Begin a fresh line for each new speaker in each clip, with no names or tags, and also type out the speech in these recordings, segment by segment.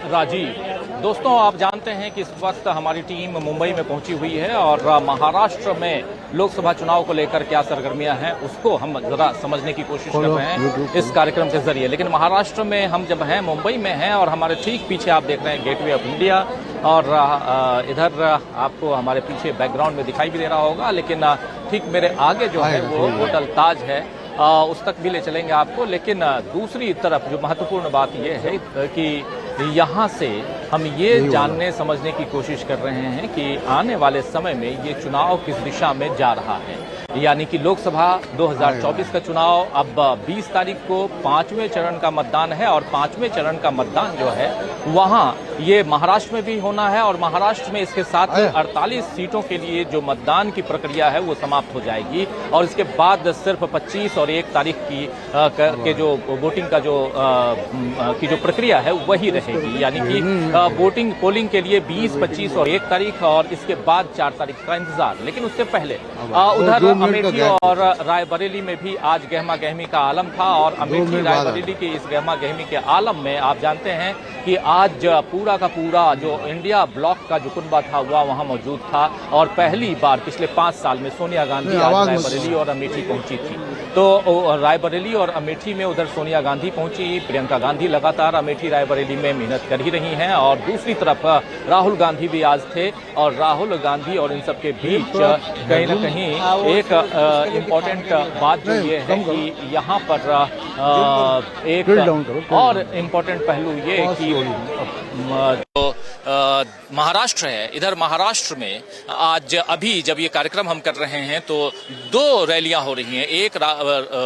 राजीव। दोस्तों, आप जानते हैं कि इस वक्त हमारी टीम मुंबई में पहुंची हुई है और महाराष्ट्र में लोकसभा चुनाव को लेकर क्या सरगर्मियां हैं उसको हम जरा समझने की कोशिश कर रहे हैं इस कार्यक्रम के जरिए। लेकिन महाराष्ट्र में हम जब हैं, मुंबई में हैं और हमारे ठीक पीछे आप देख रहे हैं गेटवे ऑफ इंडिया और इधर आपको हमारे पीछे बैकग्राउंड में दिखाई भी दे रहा होगा, लेकिन ठीक मेरे आगे जो है वो होटल ताज है, उस तक भी ले चलेंगे आपको। लेकिन दूसरी तरफ जो महत्वपूर्ण बात यह है कि यहाँ से हम ये जानने समझने की कोशिश कर रहे हैं कि आने वाले समय में ये चुनाव किस दिशा में जा रहा है। यानी कि लोकसभा 2024 का चुनाव अब 20 तारीख को 5वें चरण का मतदान है और 5वें चरण का मतदान जो है वहाँ ये महाराष्ट्र में भी होना है और महाराष्ट्र में इसके साथ 48 सीटों के लिए जो मतदान की प्रक्रिया है वो समाप्त हो जाएगी और इसके बाद सिर्फ 25 और 1 तारीख की के जो वोटिंग का जो प्रक्रिया है वही रहेगी। यानी कि वोटिंग पोलिंग के लिए 20, 25 और 1 तारीख और इसके बाद 4 तारीख का इंतजार। लेकिन उससे पहले उधर अमेठी और रायबरेली में भी आज गहमा गहमी का आलम था और अमेठी रायबरेली के इस गहमा गहमी के आलम में आप जानते हैं कि आज पूरा का पूरा जो इंडिया ब्लॉक का जो कुनबा था वहाँ मौजूद था और पहली बार पिछले 5 साल में सोनिया गांधी आज रायबरेली और अमेठी पहुंची थी। तो रायबरेली और अमेठी में उधर सोनिया गांधी पहुंची, प्रियंका गांधी लगातार अमेठी रायबरेली में मेहनत कर ही रही हैं और दूसरी तरफ राहुल गांधी भी आज थे और राहुल गांधी और इन सब के बीच कहीं ना कहीं एक इम्पोर्टेंट बात जो ये है कि यहाँ पर एक और इम्पोर्टेंट पहलू ये कि महाराष्ट्र है, इधर महाराष्ट्र में आज अभी जब ये कार्यक्रम हम कर रहे हैं तो 2 रैलियां हो रही हैं। एक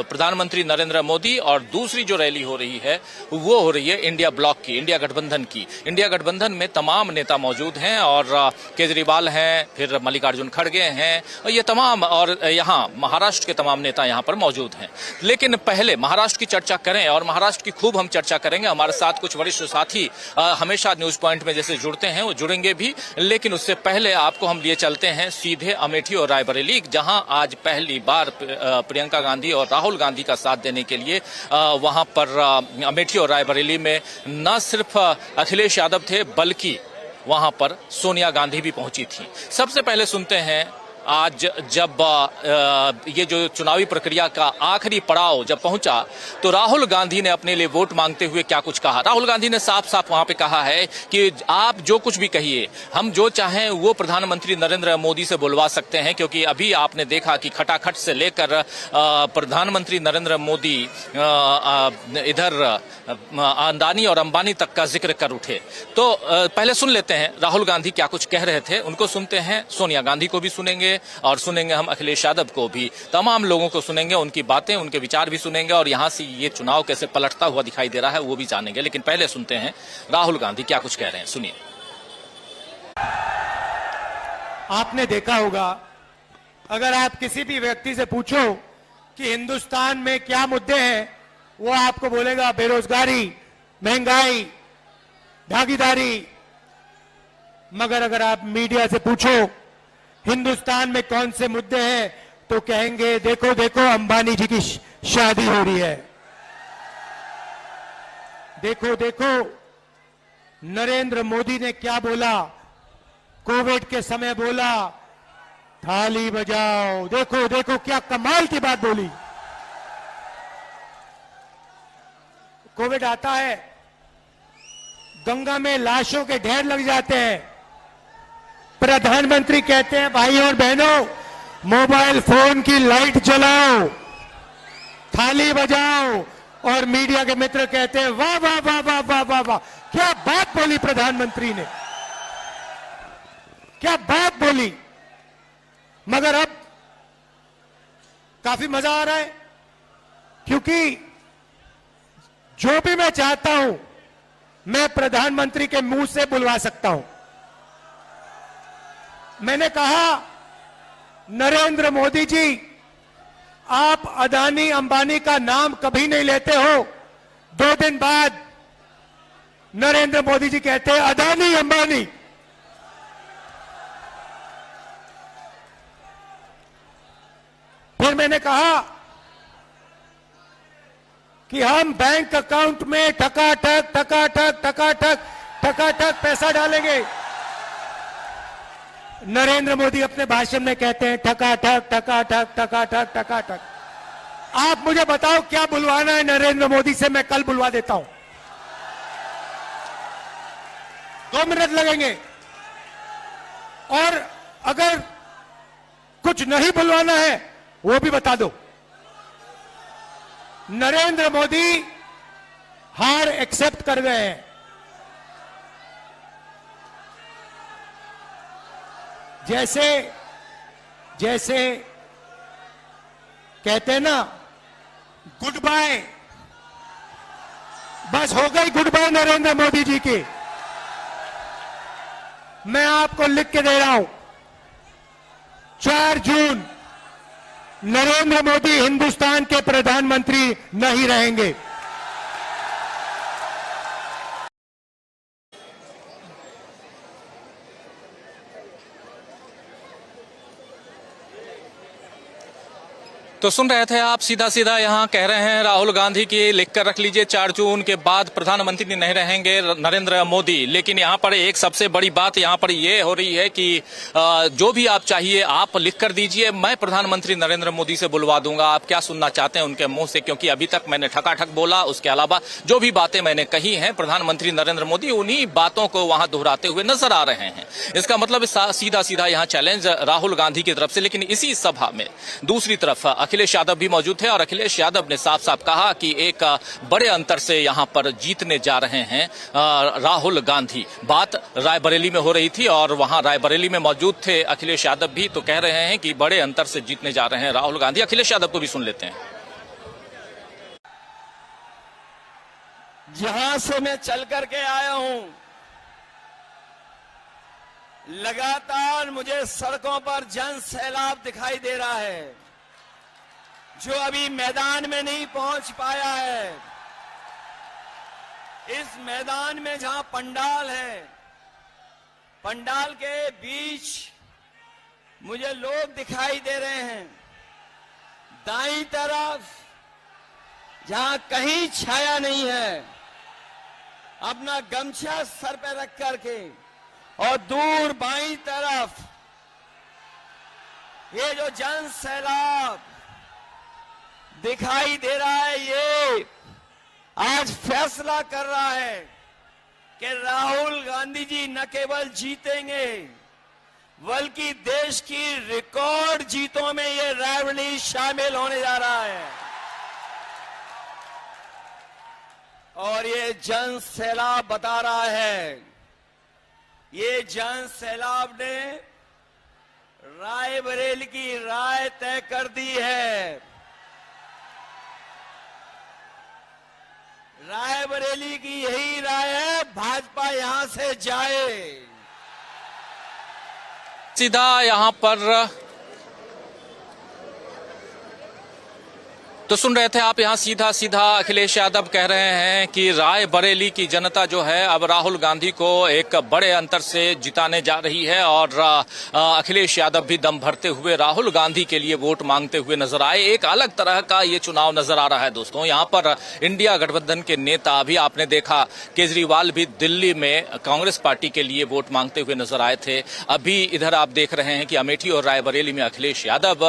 प्रधानमंत्री नरेंद्र मोदी और दूसरी जो रैली हो रही है वो हो रही है इंडिया ब्लॉक की, इंडिया गठबंधन की। इंडिया गठबंधन में तमाम नेता मौजूद हैं और केजरीवाल हैं, फिर मल्लिकार्जुन खड़गे हैं और ये तमाम और यहाँ महाराष्ट्र के तमाम नेता यहाँ पर मौजूद हैं। लेकिन पहले महाराष्ट्र की चर्चा करें और महाराष्ट्र की खूब हम चर्चा करेंगे। हमारे साथ कुछ वरिष्ठ साथी हमेशा न्यूज पॉइंट में जैसे जुड़ते हैं वो जुड़ेंगे भी, लेकिन उससे पहले आपको हम लिए चलते हैं सीधे अमेठी और रायबरेली, जहां आज पहली बार प्रियंका गांधी और राहुल गांधी का साथ देने के लिए वहां पर अमेठी और रायबरेली में न सिर्फ अखिलेश यादव थे बल्कि वहां पर सोनिया गांधी भी पहुंची थी। सबसे पहले सुनते हैं आज जब ये जो चुनावी प्रक्रिया का आखिरी पड़ाव जब पहुंचा तो राहुल गांधी ने अपने लिए वोट मांगते हुए क्या कुछ कहा। राहुल गांधी ने साफ साफ वहां पे कहा है कि आप जो कुछ भी कहिए, हम जो चाहें वो प्रधानमंत्री नरेंद्र मोदी से बुलवा सकते हैं, क्योंकि अभी आपने देखा कि खटाखट से लेकर प्रधानमंत्री नरेंद्र मोदी इधर अदानी और अंबानी तक का जिक्र कर उठे। तो पहले सुन लेते हैं राहुल गांधी क्या कुछ कह रहे थे, उनको सुनते हैं। सोनिया गांधी को भी सुनेंगे और सुनेंगे हम अखिलेश यादव को भी, तमाम लोगों को सुनेंगे, उनकी बातें उनके विचार भी सुनेंगे और यहां से ये चुनाव कैसे पलटता हुआ दिखाई दे रहा है वो भी जानेंगे। लेकिन पहले सुनते हैं राहुल गांधी क्या कुछ कह रहे हैं, सुनिए।
आपने देखा होगा, अगर आप किसी भी व्यक्ति से पूछो कि हिंदुस्तान में क्या मुद्दे हैं, वो आपको बोलेगा बेरोजगारी, महंगाई, भागीदारी। मगर अगर आप मीडिया से पूछो हिंदुस्तान में कौन से मुद्दे हैं तो कहेंगे देखो देखो अंबानी जी की शादी हो रही है, देखो देखो नरेंद्र मोदी ने क्या बोला, कोविड के समय बोला थाली बजाओ, देखो देखो क्या कमाल की बात बोली। कोविड आता है, गंगा में लाशों के ढेर लग जाते हैं, प्रधानमंत्री कहते हैं भाई और बहनों मोबाइल फोन की लाइट जलाओ, थाली बजाओ, और मीडिया के मित्र कहते हैं वाह वाह वाह वाह वाह वाह वाह, क्या बात बोली प्रधानमंत्री ने, क्या बात बोली। मगर अब काफी मजा आ रहा है क्योंकि जो भी मैं चाहता हूं मैं प्रधानमंत्री के मुंह से बुलवा सकता हूं। मैंने कहा नरेंद्र मोदी जी, आप अदानी अंबानी का नाम कभी नहीं लेते हो। 2 दिन बाद नरेंद्र मोदी जी कहते हैं अदानी अंबानी। फिर मैंने कहा कि हम बैंक अकाउंट में ठकाठक ठकाठक ठकाठक ठकाठक पैसा डालेंगे। नरेंद्र मोदी अपने भाषण में कहते हैं ठकाठक ठकाठक ठकाठक ठकाठक। आप मुझे बताओ क्या बुलवाना है नरेंद्र मोदी से, मैं कल बुलवा देता हूं। 2 मिनट लगेंगे। और अगर कुछ नहीं बुलवाना है वो भी बता दो। नरेंद्र मोदी हार एक्सेप्ट कर गए हैं। जैसे कहते हैं ना गुड बाय, बस हो गई गुड बाय नरेंद्र मोदी जी की। मैं आपको लिख के दे रहा हूं, 4 जून नरेंद्र मोदी हिंदुस्तान के प्रधानमंत्री नहीं रहेंगे।
तो सुन रहे थे आप, सीधा सीधा यहाँ कह रहे हैं राहुल गांधी की लिख कर रख लीजिए 4 जून के बाद प्रधानमंत्री नहीं रहेंगे नरेंद्र मोदी। लेकिन यहाँ पर एक सबसे बड़ी बात यहाँ पर ये हो रही है कि जो भी आप चाहिए आप लिख कर दीजिए, मैं प्रधानमंत्री नरेंद्र मोदी से बुलवा दूंगा। आप क्या सुनना चाहते हैं उनके मुंह से, क्योंकि अभी तक मैंने ठकाठक बोला, उसके अलावा जो भी बातें मैंने कही हैं प्रधानमंत्री नरेंद्र मोदी उन्हीं बातों को वहां दोहराते हुए नजर आ रहे हैं। इसका मतलब सीधा सीधा यहाँ चैलेंज राहुल गांधी की तरफ से। लेकिन इसी सभा में दूसरी तरफ अखिलेश यादव भी मौजूद थे और अखिलेश यादव ने साफ साफ कहा कि एक बड़े अंतर से यहां पर जीतने जा रहे हैं राहुल गांधी। बात रायबरेली में हो रही थी और वहां रायबरेली में मौजूद थे अखिलेश यादव भी, तो कह रहे हैं कि बड़े अंतर से जीतने जा रहे हैं राहुल गांधी। अखिलेश यादव को भी सुन लेते हैं।
जहां से मैं चल करके आया हूं, लगातार मुझे सड़कों पर जन सैलाब दिखाई दे रहा है, जो अभी मैदान में नहीं पहुंच पाया है। इस मैदान में जहां पंडाल है, पंडाल के बीच मुझे लोग दिखाई दे रहे हैं। दाईं तरफ जहां कहीं छाया नहीं है, अपना गमछा सर पे रख करके, और दूर बाईं तरफ ये जो जन सैलाब दिखाई दे रहा है, ये आज फैसला कर रहा है कि राहुल गांधी जी न केवल जीतेंगे बल्कि देश की रिकॉर्ड जीतों में ये रायबरेली शामिल होने जा रहा है। और ये जन सैलाब बता रहा है, ये जन सैलाब ने रायबरेली की राय तय कर दी है। रायबरेली की यही राय है, भाजपा यहां से जाए।
सीधा यहां पर तो सुन रहे थे आप, यहाँ सीधा सीधा अखिलेश यादव कह रहे हैं कि रायबरेली की जनता जो है अब राहुल गांधी को एक बड़े अंतर से जिताने जा रही है। और अखिलेश यादव भी दम भरते हुए राहुल गांधी के लिए वोट मांगते हुए नजर आए। एक अलग तरह का ये चुनाव नजर आ रहा है दोस्तों। यहाँ पर इंडिया गठबंधन के नेता भी आपने देखा, केजरीवाल भी दिल्ली में कांग्रेस पार्टी के लिए वोट मांगते हुए नजर आए थे। अभी इधर आप देख रहे हैं कि अमेठी और रायबरेली में अखिलेश यादव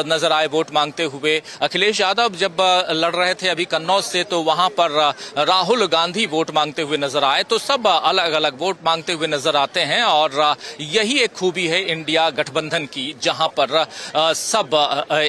नजर आए वोट मांगते हुए। अखिलेश यादव जब लड़ रहे थे अभी कन्नौज से, तो वहां पर राहुल गांधी वोट मांगते हुए नजर आए। तो सब अलग अलग वोट मांगते हुए नजर आते हैं और यही एक खूबी है इंडिया गठबंधन की, जहां पर सब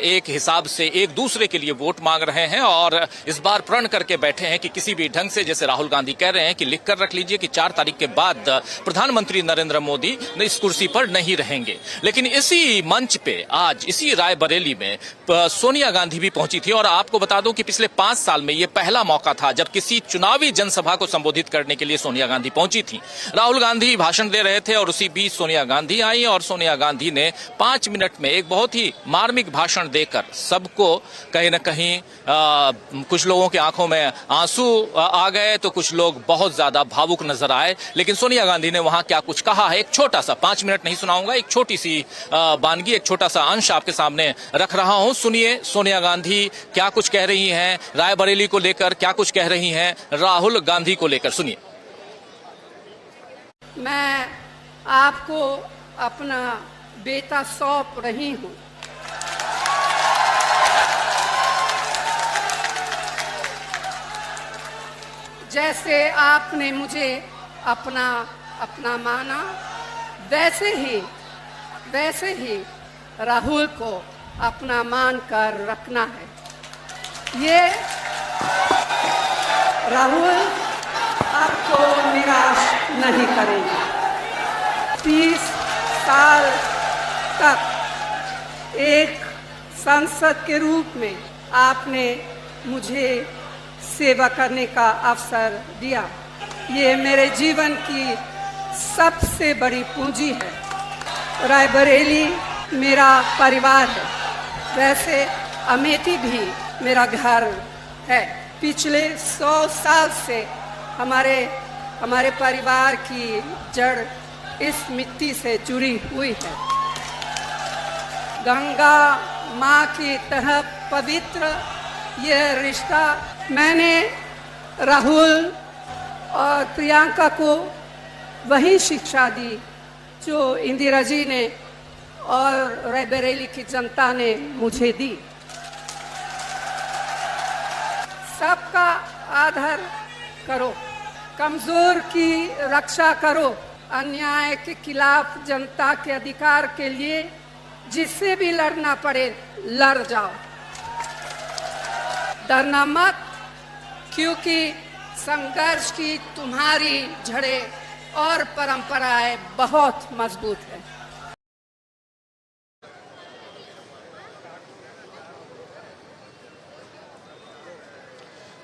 एक हिसाब से एक दूसरे के लिए वोट मांग रहे हैं और इस बार प्रण करके बैठे हैं कि किसी भी ढंग से, जैसे राहुल गांधी कह रहे हैं कि लिख कर रख लीजिए कि 4 तारीख के बाद प्रधानमंत्री नरेंद्र मोदी इस कुर्सी पर नहीं रहेंगे। लेकिन इसी मंच पे आज इसी रायबरेली में सोनिया गांधी भी पहुंची थी। और आपको बता दूं कि पिछले 5 साल में यह पहला मौका था जब किसी चुनावी जनसभा को संबोधित करने के लिए सोनिया गांधी पहुंची थी। राहुल गांधी भाषण दे रहे थे और उसी बीच सोनिया गांधी आई और सोनिया गांधी ने 5 मिनट में एक बहुत ही मार्मिक भाषण देकर सबको कहीं न कहीं कुछ लोगों की आंखों में आंसू आ गए, तो कुछ लोग बहुत ज्यादा भावुक नजर आए। लेकिन सोनिया गांधी ने वहां क्या कुछ कहा है, एक छोटा सा, 5 मिनट नहीं सुनाऊंगा, एक छोटी सी बानगी, एक छोटा सा अंश आपके सामने रख रहा हूं। सुनिए सोनिया गांधी क्या कुछ कह रही हैं रायबरेली को लेकर, क्या कुछ कह रही हैं राहुल गांधी को लेकर, सुनिए।
मैं आपको अपना बेटा सौंप रही हूँ। जैसे आपने मुझे अपना माना, वैसे ही राहुल को अपना मान कर रखना है। ये राहुल आपको निराश नहीं करेंगे। 30 साल तक एक सांसद के रूप में आपने मुझे सेवा करने का अवसर दिया। ये मेरे जीवन की सबसे बड़ी पूंजी है। रायबरेली मेरा परिवार है, वैसे अमेठी भी मेरा घर है। पिछले 100 साल से हमारे परिवार की जड़ इस मिट्टी से जुड़ी हुई है। गंगा माँ की तरह पवित्र यह रिश्ता। मैंने राहुल और प्रियंका को वही शिक्षा दी जो इंदिरा जी ने और रायबरेली की जनता ने मुझे दी। सबका आदर करो, कमजोर की रक्षा करो, अन्याय के खिलाफ जनता के अधिकार के लिए जिससे भी लड़ना पड़े लड़ जाओ। डरना मत, क्योंकि संघर्ष की तुम्हारी जड़ें और परंपराएं बहुत मजबूत है।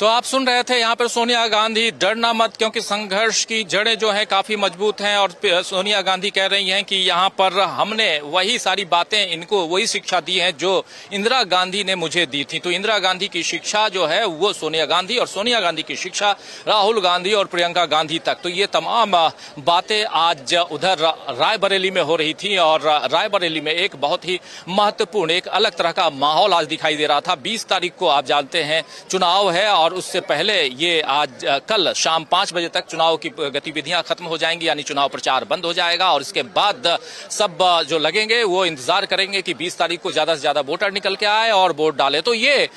तो आप सुन रहे थे यहाँ पर सोनिया गांधी, डरना मत क्योंकि संघर्ष की जड़ें जो है काफी मजबूत हैं। और सोनिया गांधी कह रही हैं कि यहाँ पर हमने वही सारी बातें, इनको वही शिक्षा दी है जो इंदिरा गांधी ने मुझे दी थी। तो इंदिरा गांधी की शिक्षा जो है वो सोनिया गांधी, और सोनिया गांधी की शिक्षा राहुल गांधी और प्रियंका गांधी तक। तो ये तमाम बातें आज उधर रायबरेली में हो रही थी, और रायबरेली में एक बहुत ही महत्वपूर्ण, एक अलग तरह का माहौल आज दिखाई दे रहा था। 20 तारीख को आप जानते हैं चुनाव है, और उससे पहले ये आज कल शाम 5 बजे तक चुनाव की गतिविधियां खत्म हो जाएंगी, यानी चुनाव प्रचार बंद हो जाएगा। और इसके बाद सब जो लगेंगे वो इंतजार करेंगे कि 20 तारीख को ज्यादा से ज्यादा वोटर निकल के आए और वोट डाले। तो ये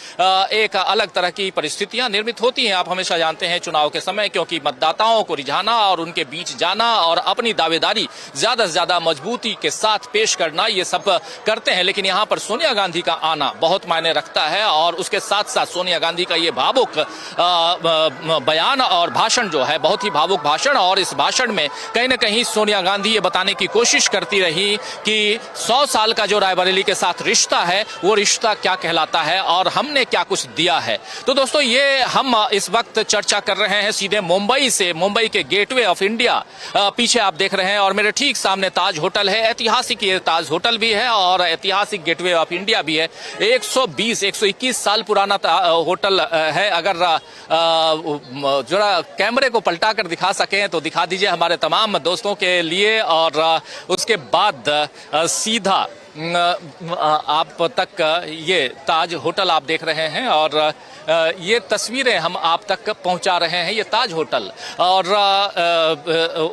एक अलग तरह की परिस्थितियां निर्मित होती हैं, आप हमेशा जानते हैं चुनाव के समय, क्योंकि मतदाताओं को रिझाना और उनके बीच जाना और अपनी दावेदारी ज्यादा से ज्यादा मजबूती के साथ पेश करना, ये सब करते हैं। लेकिन यहाँ पर सोनिया गांधी का आना बहुत मायने रखता है, और उसके साथ साथ सोनिया गांधी का ये भावुक बयान और भाषण जो है, बहुत ही भावुक भाषण। और इस भाषण में कहीं ना कहीं सोनिया गांधी ये बताने की कोशिश करती रही कि 100 साल का जो रायबरेली के साथ रिश्ता है वो रिश्ता क्या कहलाता है और हमने क्या कुछ दिया है। तो दोस्तों, ये हम इस वक्त चर्चा कर रहे हैं सीधे मुंबई से, मुंबई के गेटवे ऑफ इंडिया पीछे आप देख रहे हैं, और मेरे ठीक सामने ताज होटल है। ऐतिहासिक ये ताज होटल भी है और ऐतिहासिक गेटवे ऑफ इंडिया भी है। 120-121 साल पुराना होटल है। अगर जरा कैमरे को पलटा कर दिखा सकें तो दिखा दीजिए हमारे तमाम दोस्तों के लिए। और उसके बाद सीधा आप तक ये ताज होटल आप देख रहे हैं, और ये तस्वीरें हम आप तक पहुंचा रहे हैं, ये ताज होटल। और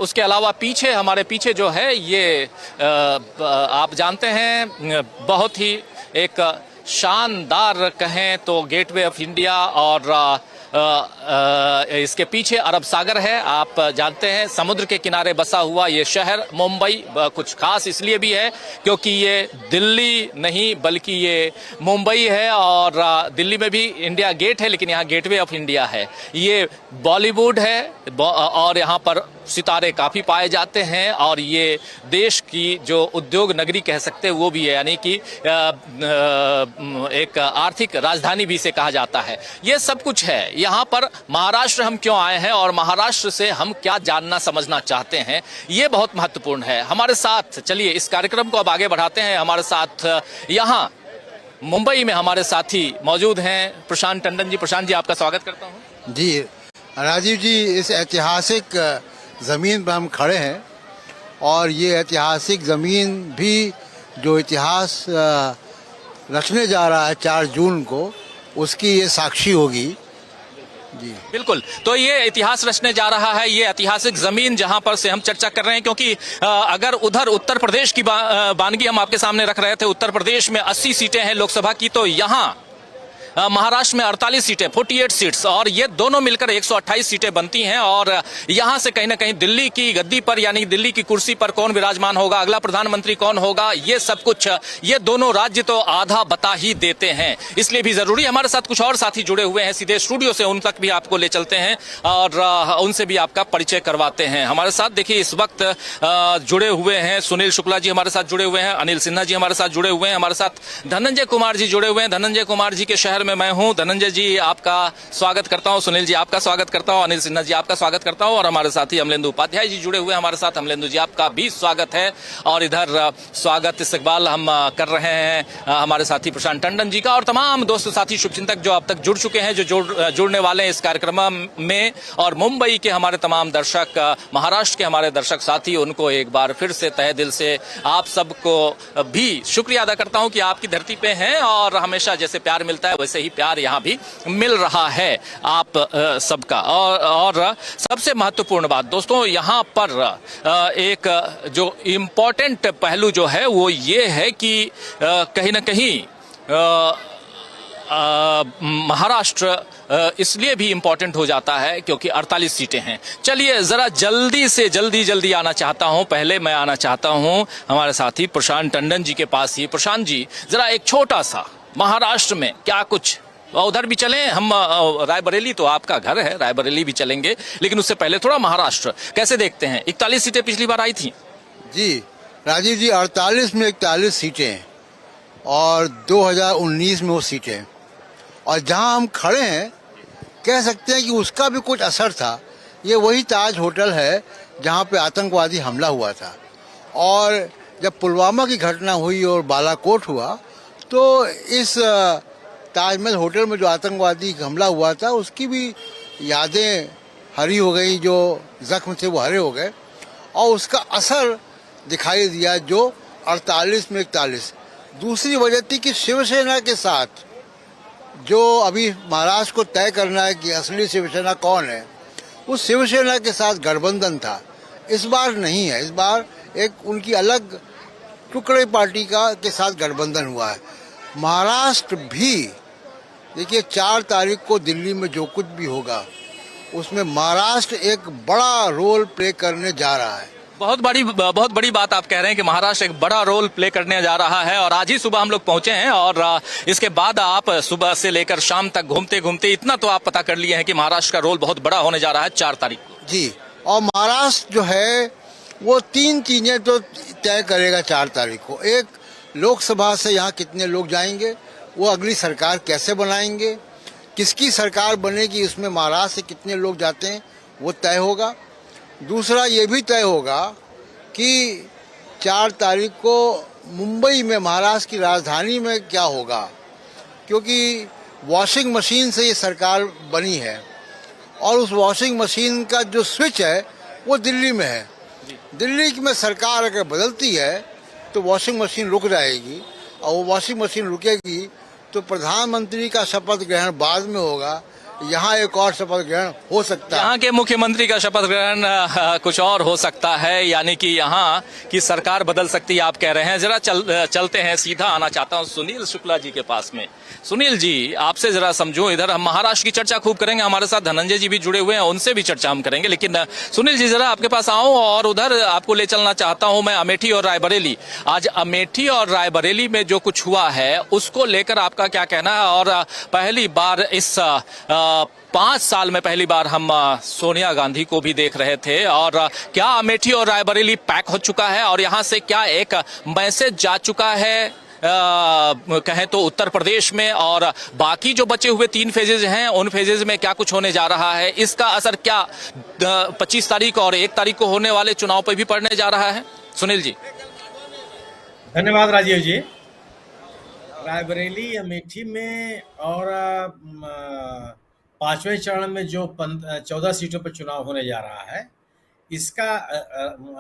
उसके अलावा पीछे, हमारे पीछे जो है ये आप जानते हैं बहुत ही एक शानदार कहें तो गेटवे ऑफ इंडिया, और इसके पीछे अरब सागर है। आप जानते हैं समुद्र के किनारे बसा हुआ ये शहर मुंबई कुछ खास इसलिए भी है क्योंकि ये दिल्ली नहीं बल्कि ये मुंबई है। और दिल्ली में भी इंडिया गेट है, लेकिन यहाँ गेटवे ऑफ इंडिया है। ये बॉलीवुड है और यहाँ पर सितारे काफी पाए जाते हैं, और ये देश की जो उद्योग नगरी कह सकते हैं वो भी है, यानी कि एक आर्थिक राजधानी भी इसे कहा जाता है। ये सब कुछ है। यहाँ पर महाराष्ट्र हम क्यों आए हैं और महाराष्ट्र से हम क्या जानना समझना चाहते हैं, ये बहुत महत्वपूर्ण है। हमारे साथ चलिए इस कार्यक्रम को अब आगे बढ़ाते हैं। हमारे साथ यहाँ मुंबई में हमारे साथी मौजूद हैं प्रशांत टंडन जी। प्रशांत जी, आपका स्वागत करता हूँ।
जी राजीव जी, इस ऐतिहासिक ज़मीन पर हम खड़े हैं, और ये ऐतिहासिक ज़मीन भी जो इतिहास रचने जा रहा है 4 जून को, उसकी ये साक्षी होगी। जी
बिल्कुल। तो ये इतिहास रचने जा रहा है, ये ऐतिहासिक जमीन जहां पर से हम चर्चा कर रहे हैं, क्योंकि अगर उधर उत्तर प्रदेश की वानगी हम आपके सामने रख रहे थे, उत्तर प्रदेश में 80 सीटें हैं लोकसभा की, तो यहां महाराष्ट्र में 48 सीटें, 48 सीट्स, और ये दोनों मिलकर 128 सीटें बनती हैं। और यहां से कहीं ना कहीं दिल्ली की गद्दी पर, यानी दिल्ली की कुर्सी पर कौन विराजमान होगा, अगला प्रधानमंत्री कौन होगा, ये सब कुछ ये दोनों राज्य तो आधा बता ही देते हैं। इसलिए भी जरूरी, हमारे साथ कुछ और साथी जुड़े हुए हैं सीधे स्टूडियो से, उन तक भी आपको ले चलते हैं और उनसे भी आपका परिचय करवाते हैं। हमारे साथ देखिए इस वक्त जुड़े हुए हैं सुनील शुक्ला जी, हमारे साथ जुड़े हुए हैं अनिल सिन्हा जी, हमारे साथ जुड़े हुए हैं, हमारे साथ धनंजय कुमार जी जुड़े हुए हैं। धनंजय कुमार जी के शहर में मैं हूं। धनंजय जी आपका स्वागत करता हूं, सुनील जी आपका स्वागत करता हूं, अनिल सिन्हा जी आपका स्वागत करता हूं, और हमारे साथी अमलेंदु उपाध्याय जी जुड़े हुए हैं हमारे साथ। अमलेंदु जी आपका भी स्वागत है। और इधर स्वागत इस्तकबाल हम कर रहे हैं हमारे साथी प्रशांत टंडन जी का, और तमाम दोस्त साथी शुभचिंतक जो अब तक जुड़ चुके हैं, जो जुड़ने वाले हैं इस कार्यक्रम में, और मुंबई के हमारे तमाम दर्शक, महाराष्ट्र के हमारे दर्शक साथी, उनको एक बार फिर से तहे दिल से आप सबको भी शुक्रिया अदा करता हूं कि आपकी धरती पे हैं, और हमेशा जैसे प्यार मिलता है वैसे ही प्यार यहाँ भी मिल रहा है आप सबका। और सबसे महत्वपूर्ण बात दोस्तों, यहाँ पर एक जो इम्पोर्टेंट पहलू जो है वो ये है कि कहीं ना कहीं महाराष्ट्र इसलिए भी इंपॉर्टेंट हो जाता है क्योंकि 48 सीटें हैं। चलिए जरा जल्दी से जल्दी आना चाहता हूं, पहले मैं आना चाहता हूं हमारे साथी प्रशांत टंडन जी के पास ही। प्रशांत जी जरा एक छोटा सा महाराष्ट्र में क्या कुछ, उधर भी चलें हम, रायबरेली तो आपका घर है, रायबरेली भी चलेंगे, लेकिन उससे पहले थोड़ा महाराष्ट्र कैसे देखते हैं। 41 सीटें पिछली बार आई थी
जी राजीव जी, 48 में 41 सीटें और 2019 में वो सीटें, और जहां हम खड़े हैं कह सकते हैं कि उसका भी कुछ असर था। ये वही ताज होटल है जहां पे आतंकवादी हमला हुआ था, और जब पुलवामा की घटना हुई और बालाकोट हुआ तो इस ताजमहल होटल में जो आतंकवादी हमला हुआ था उसकी भी यादें हरी हो गई, जो जख्म थे वो हरे हो गए, और उसका असर दिखाई दिया जो 48 में 41। दूसरी वजह थी कि शिवसेना के साथ जो अभी महाराष्ट्र को तय करना है कि असली शिवसेना कौन है, उस शिवसेना के साथ गठबंधन था। इस बार नहीं है, इस बार एक उनकी अलग टुकड़े पार्टी का के साथ गठबंधन हुआ है। महाराष्ट्र भी देखिए 4 तारीख को दिल्ली में जो कुछ भी होगा उसमें महाराष्ट्र एक बड़ा रोल प्ले करने जा रहा है।
बहुत बड़ी बात आप कह रहे हैं कि महाराष्ट्र एक बड़ा रोल प्ले करने जा रहा है, और आज ही सुबह हम लोग पहुंचे हैं, और इसके बाद आप सुबह से लेकर शाम तक घूमते घूमते इतना तो आप पता कर लिए हैं कि महाराष्ट्र का रोल बहुत बड़ा होने जा रहा है 4 तारीख को।
जी, और महाराष्ट्र जो है वो 3 चीजें तो तय करेगा 4 तारीख को। एक, लोकसभा से यहाँ कितने लोग जाएंगे, वो अगली सरकार कैसे बनाएंगे, किसकी सरकार बनेगी, इसमें महाराष्ट्र से कितने लोग जाते हैं वो तय होगा। दूसरा ये भी तय होगा कि 4 तारीख को मुंबई में, महाराष्ट्र की राजधानी में क्या होगा, क्योंकि वॉशिंग मशीन से ये सरकार बनी है, और उस वॉशिंग मशीन का जो स्विच है वो दिल्ली में है। दिल्ली में सरकार अगर बदलती है तो वॉशिंग मशीन रुक जाएगी, और वो वॉशिंग मशीन रुकेगी तो प्रधानमंत्री का शपथ ग्रहण बाद में होगा, यहाँ एक और शपथ ग्रहण हो सकता है।
यहाँ के मुख्यमंत्री का शपथ ग्रहण कुछ और हो सकता है, यानी कि यहाँ की सरकार बदल सकती है आप कह रहे हैं। जरा चलते हैं, सीधा आना चाहता हूँ सुनील शुक्ला जी के पास में। सुनील जी आपसे जरा समझो, इधर हम महाराष्ट्र की चर्चा खूब करेंगे, हमारे साथ धनंजय जी भी जुड़े हुए हैं, उनसे भी चर्चा हम करेंगे, लेकिन सुनील जी जरा आपके पास आऊं और उधर आपको ले चलना चाहता हूं मैं अमेठी और रायबरेली। आज अमेठी और रायबरेली में जो कुछ हुआ है उसको लेकर आपका क्या कहना है, और पहली बार इस 5 साल में पहली बार हम सोनिया गांधी को भी देख रहे थे, और क्या अमेठी और रायबरेली पैक हो चुका है, और यहाँ से क्या एक मैसेज जा चुका है कहें तो उत्तर प्रदेश में, और बाकी जो बचे हुए 3 फेजेज हैं उन फेजेज में क्या कुछ होने जा रहा है, इसका असर क्या 25 तारीख और 1 तारीख को होने वाले चुनाव पर भी पड़ने जा रहा है। सुनील जी।
धन्यवाद राजीव जी। रायबरेली, अमेठी में और 5वें चरण में जो 14 सीटों पर चुनाव होने जा रहा है, इसका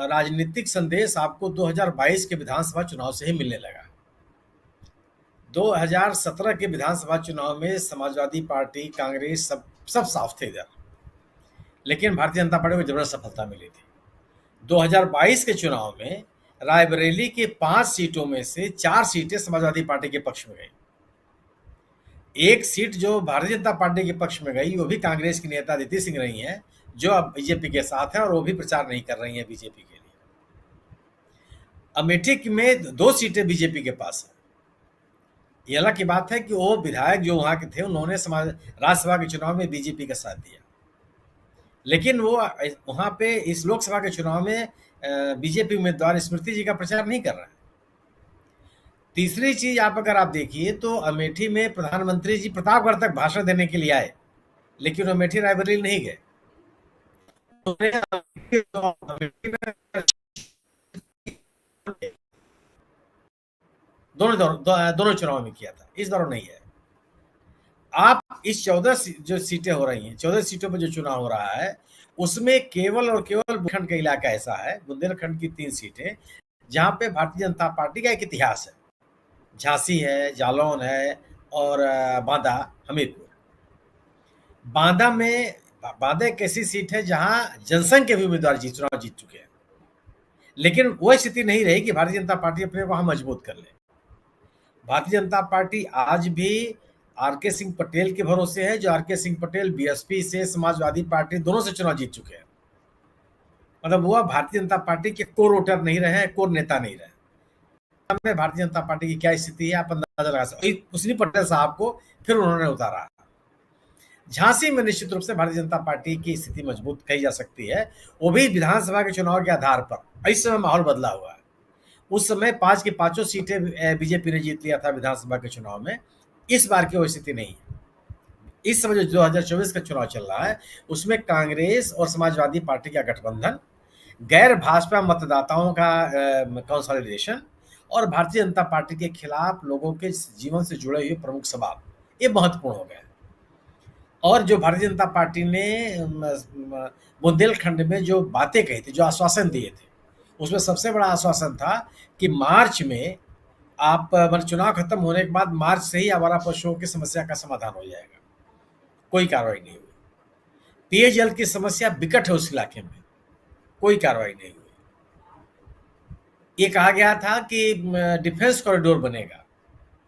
राजनीतिक संदेश आपको 2022 के विधानसभा चुनाव से ही मिलने लगा। 2017 के विधानसभा चुनाव में समाजवादी पार्टी, कांग्रेस सब सब साफ थे इधर, लेकिन भारतीय जनता पार्टी को जबरदस्त सफलता मिली थी। 2022 के चुनाव में रायबरेली की 5 सीटों में से 4 सीटें समाजवादी पार्टी के पक्ष में गई। एक सीट जो भारतीय जनता पार्टी के पक्ष में गई वो भी कांग्रेस की नेता अदिति सिंह रही हैं, जो अब बीजेपी के साथ हैं और वो भी प्रचार नहीं कर रही हैं बीजेपी के लिए। अमेठी में 2 सीटें बीजेपी के पास है। ये अलग की बात है कि वो विधायक जो वहां के थे उन्होंने राज्यसभा के चुनाव में बीजेपी का साथ दिया, लेकिन वो वहां पे इस लोकसभा के चुनाव में बीजेपी उम्मीदवार स्मृति जी का प्रचार नहीं कर रहा है। तीसरी चीज अगर आप देखिए तो अमेठी में प्रधानमंत्री जी प्रतापगढ़ तक भाषण देने के लिए आए, लेकिन अमेठी रायबरेली नहीं गए। दोनों चुनाव में किया था, इस बार नहीं है। आप इस 14 जो सीटें हो रही हैं, 14 सीटों पर जो चुनाव हो रहा है उसमें केवल और केवल बुंदेलखंड का इलाका ऐसा है, बुंदेलखंड की 3 सीटें जहां पे भारतीय जनता पार्टी का एक इतिहास है। झांसी है, जालौन है और बांदा हमीरपुर। बांदा एक ऐसी सीट है जहां जनसंघ के भी उम्मीदवार चुनाव जीत चुके हैं, लेकिन वो स्थिति नहीं रही कि भारतीय जनता पार्टी अपने को वहां मजबूत कर ले। भारतीय जनता पार्टी आज भी आर.के. सिंह पटेल के भरोसे है, जो आर.के. सिंह पटेल बीएसपी से समाजवादी पार्टी दोनों से चुनाव जीत चुके हैं। मतलब वह भारतीय जनता पार्टी के कोर वोटर नहीं रहे हैं, कोर नेता नहीं रहे। भारतीय जनता पार्टी की क्या स्थिति है आप अंदाजा लगा सकते हैं। उसी पटेल साहब को फिर उन्होंने उतारा। झांसी में निश्चित रूप से भारतीय जनता पार्टी की स्थिति मजबूत कही जा सकती है, वो भी विधानसभा के चुनाव के आधार पर। इस समय माहौल बदला हुआ है। उस समय 5 की 5 सीटें बीजेपी ने जीत लिया था विधानसभा के चुनाव में। इस बार की वो स्थिति नहीं है। इस समय जो 2024 का चुनाव चल रहा है उसमें कांग्रेस और समाजवादी पार्टी का गठबंधन, गैर भाजपा मतदाताओं का कंसोलिडेशन और भारतीय जनता पार्टी के खिलाफ लोगों के जीवन से जुड़े हुए प्रमुख सवाल, ये महत्वपूर्ण हो गए। और जो भारतीय जनता पार्टी ने बुंदेलखंड में जो बातें कही थी, जो आश्वासन दिए थे, उसमें सबसे बड़ा आश्वासन था कि मार्च में आप चुनाव खत्म होने के बाद मार्च से ही आवारा पशुओं की समस्या का समाधान हो जाएगा। कोई कार्रवाई नहीं हुई। पेयजल की समस्या विकट है उस इलाके में, कोई कार्रवाई नहीं हुई। ये कहा गया था कि डिफेंस कॉरिडोर बनेगा,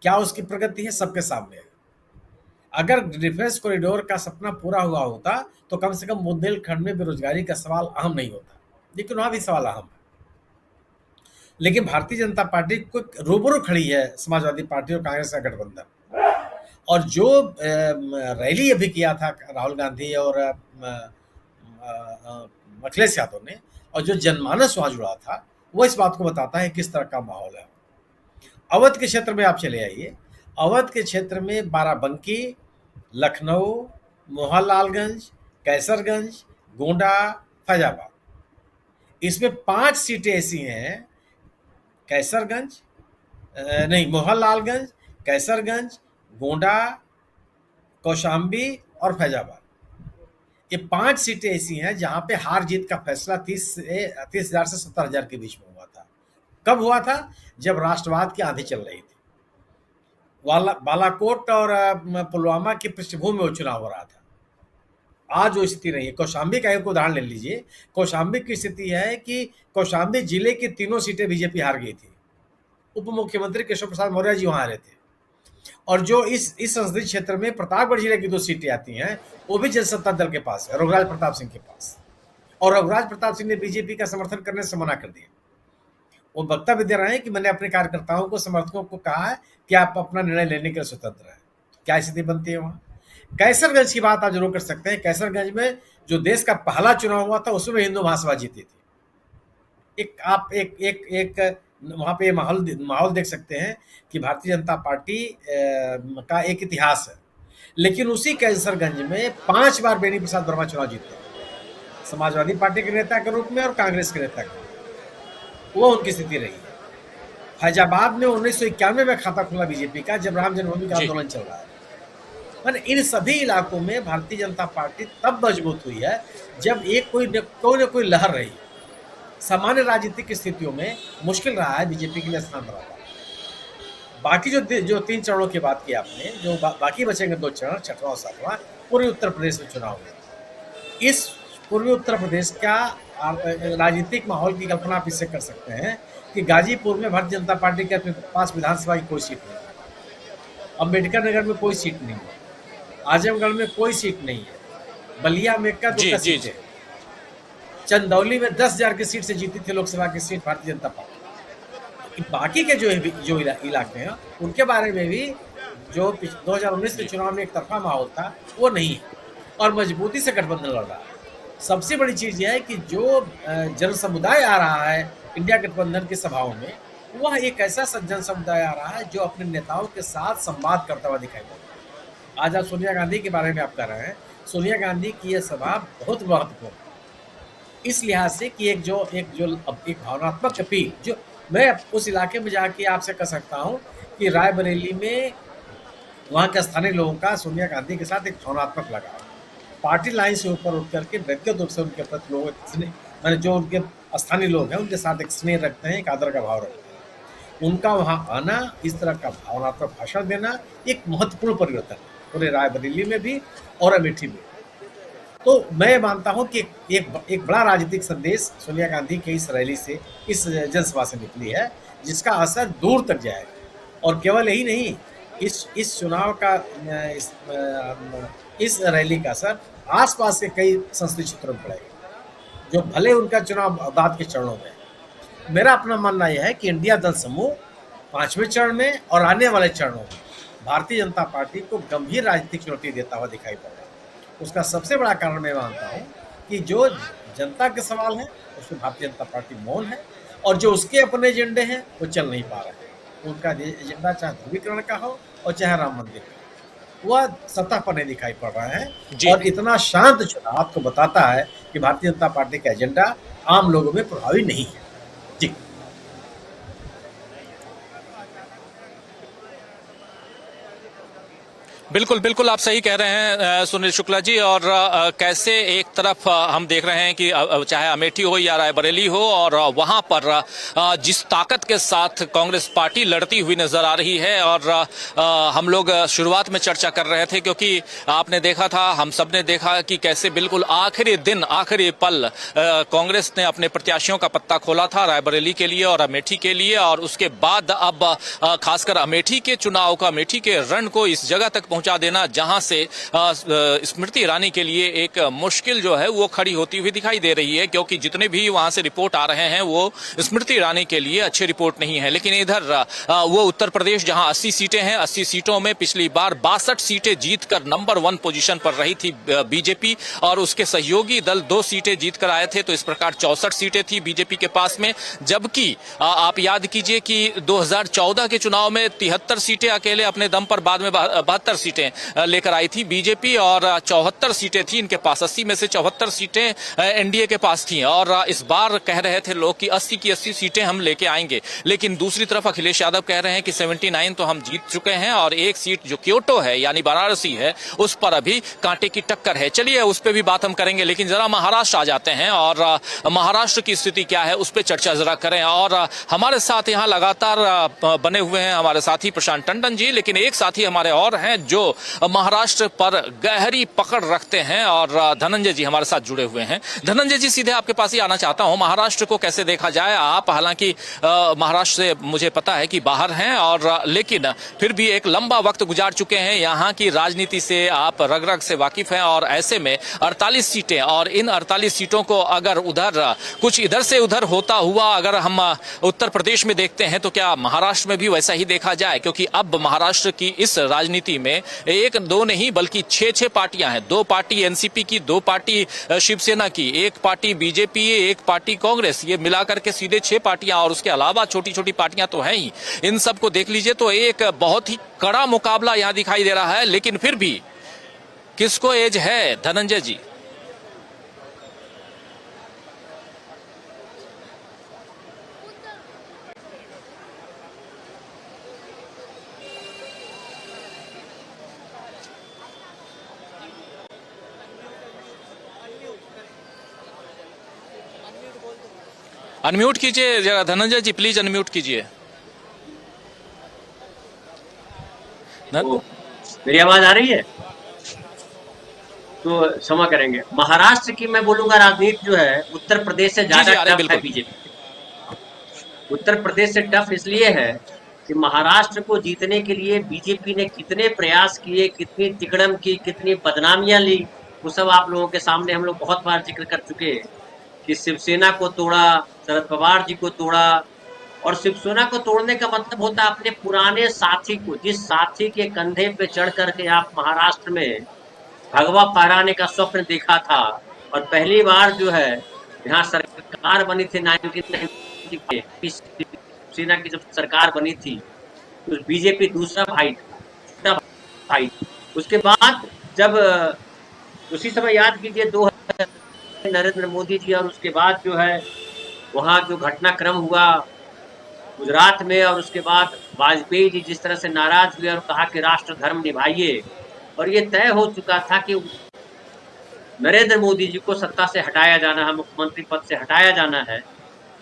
क्या उसकी प्रगति है सबके सामने है। अगर डिफेंस कॉरिडोर का सपना पूरा हुआ होता तो कम से कम बुंदेलखंड में बेरोजगारी का सवाल अहम नहीं होता, लेकिन वहां भी सवाल अहम है। लेकिन भारतीय जनता पार्टी को रूबरू खड़ी है समाजवादी पार्टी और कांग्रेस का गठबंधन। और जो रैली अभी किया था राहुल गांधी और अखिलेश यादव ने, और जो जनमानस वहां जुड़ा था, वो इस बात को बताता है किस तरह का माहौल है। अवध के क्षेत्र में आप चले आइए। अवध के क्षेत्र में बाराबंकी, लखनऊ, मोहनलालगंज, कैसरगंज, गोंडा, फैजाबाद, इसमें 5 सीटें ऐसी हैं, मोहनलालगंज, कैसरगंज, गोंडा, कौशाम्बी और फैजाबाद, ये 5 सीटें ऐसी हैं जहां पे हार जीत का फैसला 30,000 से 70,000 के बीच में हुआ था। कब हुआ था? जब राष्ट्रवाद की आंधी चल रही थी। बालाकोट और पुलवामा की पृष्ठभूमि में चुनाव हो रहा था। आज वो स्थिति नहीं है। कौशाम्बी का एक उदाहरण ले लीजिए। कौशाम्बी की स्थिति है कि कौशाम्बी जिले की 3 सीटें बीजेपी हार गई थी। उप मुख्यमंत्री केशव प्रसाद मौर्य जी वहां आ रहे थे। और जो इस संसदीय क्षेत्र में प्रतापगढ़ जिले की 2 सीटें आती हैं, वो भी जनसत्ता दल के पास है, रघुराज प्रताप सिंह के पास। और रघुराज प्रताप सिंह ने बीजेपी का समर्थन करने से मना कर दिया। वो वक्तव्य दे रहे हैं कि मैंने अपने कार्यकर्ताओं को, समर्थकों को कहा है कि आप अपना निर्णय लेने के लिए स्वतंत्र हैं। क्या स्थिति बनती है वहां? कैसरगंज की बात आप जरूर कर सकते हैं। कैसरगंज में जो देश का पहला चुनाव हुआ था उसमें हिंदू महासभा जीती थी। एक वहां पे माहौल देख सकते हैं कि भारतीय जनता पार्टी का एक इतिहास है। लेकिन उसी कैसरगंज में 5 बार बेनी प्रसाद वर्मा चुनाव जीते, समाजवादी पार्टी के नेता के रूप में और कांग्रेस के नेता के रूप में। वो उनकी स्थिति रही है। फैजाबाद में 1991 में खाता खुला बीजेपी का, जब राम जन्मभूमि का आंदोलन चल रहा है। इन सभी इलाकों में भारतीय जनता पार्टी तब मजबूत हुई है जब कोई न कोई लहर रही। सामान्य राजनीतिक स्थितियों में मुश्किल रहा है बीजेपी के लिए स्थान बनाना। बाकी जो 3 चरणों की बात की आपने, जो बाकी बचेंगे 2 चरण, 6वां और 7वां, पूर्वी उत्तर प्रदेश में चुनाव हुए। इस पूर्वी उत्तर प्रदेश का राजनीतिक माहौल की कल्पना आप इससे कर सकते हैं कि गाजीपुर में भारतीय जनता पार्टी के अपने पास विधानसभा की कोई सीट नहीं है, अम्बेडकर नगर में कोई सीट नहीं है, आजमगढ़ में कोई सीट नहीं है, बलिया में का 2 सीट है, चंदौली में 10,000 की सीट से जीती थी लोकसभा की सीट भारतीय जनता पार्टी। बाकी के जो इलाके हैं उनके बारे में भी जो 2019 के चुनाव में एक तरफा माहौल था वो नहीं है और मजबूती से गठबंधन लड़ रहा है। सबसे बड़ी चीज यह है कि जो जन समुदाय आ रहा है इंडिया गठबंधन की सभाओं में, वह एक ऐसा जन समुदाय आ रहा है जो अपने नेताओं के साथ संवाद करता हुआ दिखाई पड़ रहा है। आज आप सोनिया गांधी के बारे में आप कह रहे हैं, सोनिया गांधी की यह सभा बहुत महत्वपूर्ण है इस लिहाज से कि एक भावनात्मक अपील, जो मैं उस इलाके में जाके आपसे कह सकता हूं कि रायबरेली में वहां के स्थानीय लोगों का सोनिया गांधी के साथ एक भावनात्मक लगाव, पार्टी लाइन से ऊपर उठ करके व्यक्तिगत रूप से उनके प्रति लोग मैंने जो उनके स्थानीय लोग हैं उनके साथ एक स्नेह रखते हैं, एक आदर का भाव रखते हैं। उनका वहां आना, इस तरह का भावनात्मक भाषण देना एक महत्वपूर्ण परिवर्तन है पूरे रायबरेली में भी और अमेठी में। तो मैं मानता हूं कि एक बड़ा राजनीतिक संदेश सोनिया गांधी के इस रैली से, इस जनसभा से निकली है, जिसका असर दूर तक जाएगा। और केवल यही नहीं, इस चुनाव का इस रैली का असर आसपास के कई संसदीय क्षेत्रों में पड़ेगा, जो भले उनका चुनाव बाद के चरणों में। मेरा अपना मानना यह है कि इंडिया दल समूह 5वें चरण में और आने वाले चरणों में भारतीय जनता पार्टी को गंभीर राजनीतिक चुनौती देता हुआ दिखाई पड़ रहा है। उसका सबसे बड़ा कारण मैं मानता हूं कि जो जनता के सवाल हैं उसमें भारतीय जनता पार्टी मौन है और जो उसके अपने एजेंडे हैं वो चल नहीं पा रहे हैं। उनका एजेंडा चाहे ध्रुवीकरण का हो और चाहे राम मंदिर का, वह सतह पर नहीं दिखाई पड़ रहा है। और इतना शांत चुनाव आपको बताता है कि भारतीय जनता पार्टी का एजेंडा आम लोगों में प्रभावी नहीं है। जी
बिल्कुल बिल्कुल आप सही कह रहे हैं सुनील शुक्ला जी। और कैसे एक तरफ हम देख रहे हैं कि चाहे अमेठी हो या रायबरेली हो, और वहां पर जिस ताकत के साथ कांग्रेस पार्टी लड़ती हुई नजर आ रही है। और हम लोग शुरुआत में चर्चा कर रहे थे क्योंकि आपने देखा था, हम सब ने देखा कि कैसे बिल्कुल आखिरी दिन, आखिरी पल कांग्रेस ने अपने प्रत्याशियों का पत्ता खोला था रायबरेली के लिए और अमेठी के लिए। और उसके बाद अब खासकर अमेठी के चुनाव का, अमेठी के रण को इस जगह तक पहुंचा देना जहां से स्मृति ईरानी के लिए एक मुश्किल जो है वो खड़ी होती हुई दिखाई दे रही है, क्योंकि जितने भी वहां से रिपोर्ट आ रहे हैं वो स्मृति ईरानी के लिए अच्छे रिपोर्ट नहीं है। लेकिन इधर वो उत्तर प्रदेश जहां 80 सीटें हैं, 80 सीटों में पिछली बार 62 सीटें जीतकर नंबर 1 पोजीशन पर रही थी बीजेपी, और उसके सहयोगी दल 2 सीटें जीतकर आए थे। तो इस प्रकार 64 सीटें थी बीजेपी के पास में, जबकि आप याद कीजिए कि 2014 के चुनाव में 73 सीटें अकेले अपने दम पर, बाद में 72 सीटें लेकर आई थी बीजेपी, और 74 सीटें थी इनके पास। 80 में से 74 सीटें एनडीए के पास थी। और इस बार कह रहे थे लोग कि 80 की 80 सीटें हम लेके आएंगे। लेकिन दूसरी तरफ अखिलेश यादव कह रहे हैं कि 79 तो हम जीत चुके हैं, और एक सीट जो क्योटो है यानी वाराणसी है उस पर अभी कांटे की टक्कर है। चलिए उस पर भी बात हम करेंगे, लेकिन जरा महाराष्ट्र आ जाते हैं और महाराष्ट्र की स्थिति क्या है उस पर चर्चा जरा करें। और हमारे साथ यहाँ लगातार बने हुए हैं हमारे साथी प्रशांत टंडन जी, लेकिन एक साथी हमारे और हैं जो महाराष्ट्र पर गहरी पकड़ रखते हैं, और धनंजय जी हमारे साथ जुड़े हुए हैं। धनंजय जी, सीधे आपके पास ही आना चाहता हूं, महाराष्ट्र को कैसे देखा जाए? आप हालांकि महाराष्ट्र से मुझे पता है कि बाहर हैं, और लेकिन फिर भी एक लंबा वक्त गुजार चुके हैं, यहाँ की राजनीति से आप रग रग से वाकिफ हैं। और ऐसे में 48 सीटें, और इन 48 सीटों को अगर उधर कुछ इधर से उधर होता हुआ अगर हम उत्तर प्रदेश में देखते हैं तो क्या महाराष्ट्र में भी वैसा ही देखा जाए? क्योंकि अब महाराष्ट्र की इस राजनीति में एक दो नहीं बल्कि 6 पार्टियां हैं। 2 पार्टी एनसीपी की, 2 पार्टी शिवसेना की, 1 पार्टी बीजेपी, 1 पार्टी कांग्रेस, ये मिलाकर के सीधे 6 पार्टियां, और उसके अलावा छोटी छोटी पार्टियां तो हैं ही। इन सब को देख लीजिए तो एक बहुत ही कड़ा मुकाबला यहां दिखाई दे रहा है। लेकिन फिर भी किसको एज है धनंजय जी? अनम्यूट कीजिए जरा धनंजय जी, प्लीज अनम्यूट कीजिए।
तो मेरी आवाज आ रही है? तो क्षमा करेंगे। महाराष्ट्र की मैं बोलूंगा राजनीति जो है उत्तर प्रदेश से ज्यादा
आ रही है,
टफ है
बिल्कुल।
बीजेपी। उत्तर प्रदेश से टफ इसलिए है कि महाराष्ट्र को जीतने के लिए बीजेपी ने कितने प्रयास किए, कितनी तिकड़म की, कितनी बदनामियां ली, वो सब आप लोगों के सामने हम लोग बहुत बार जिक्र कर चुके हैं कि शिवसेना को तोड़ा, शरद पवार जी को तोड़ा। और शिवसेना को तोड़ने का मतलब होता है अपने पुराने साथी को, जिस साथी के कंधे पे चढ़ करके आप महाराष्ट्र में भगवा फहराने का स्वप्न देखा था। और पहली बार जो है यहाँ सरकार बनी थी 1990 के, शिवसेना की जब सरकार बनी थी तो बीजेपी दूसरा भाई था, भाई। उसके बाद जब उसी समय याद कीजिए 2000 नरेंद्र मोदी जी, और उसके बाद जो है वहाँ जो घटनाक्रम हुआ गुजरात में, और उसके बाद वाजपेयी जी जिस तरह से नाराज हुए और कहा कि राष्ट्र धर्म निभाइए, और ये तय हो चुका था कि नरेंद्र मोदी जी को सत्ता से हटाया जाना है, मुख्यमंत्री पद से हटाया जाना है।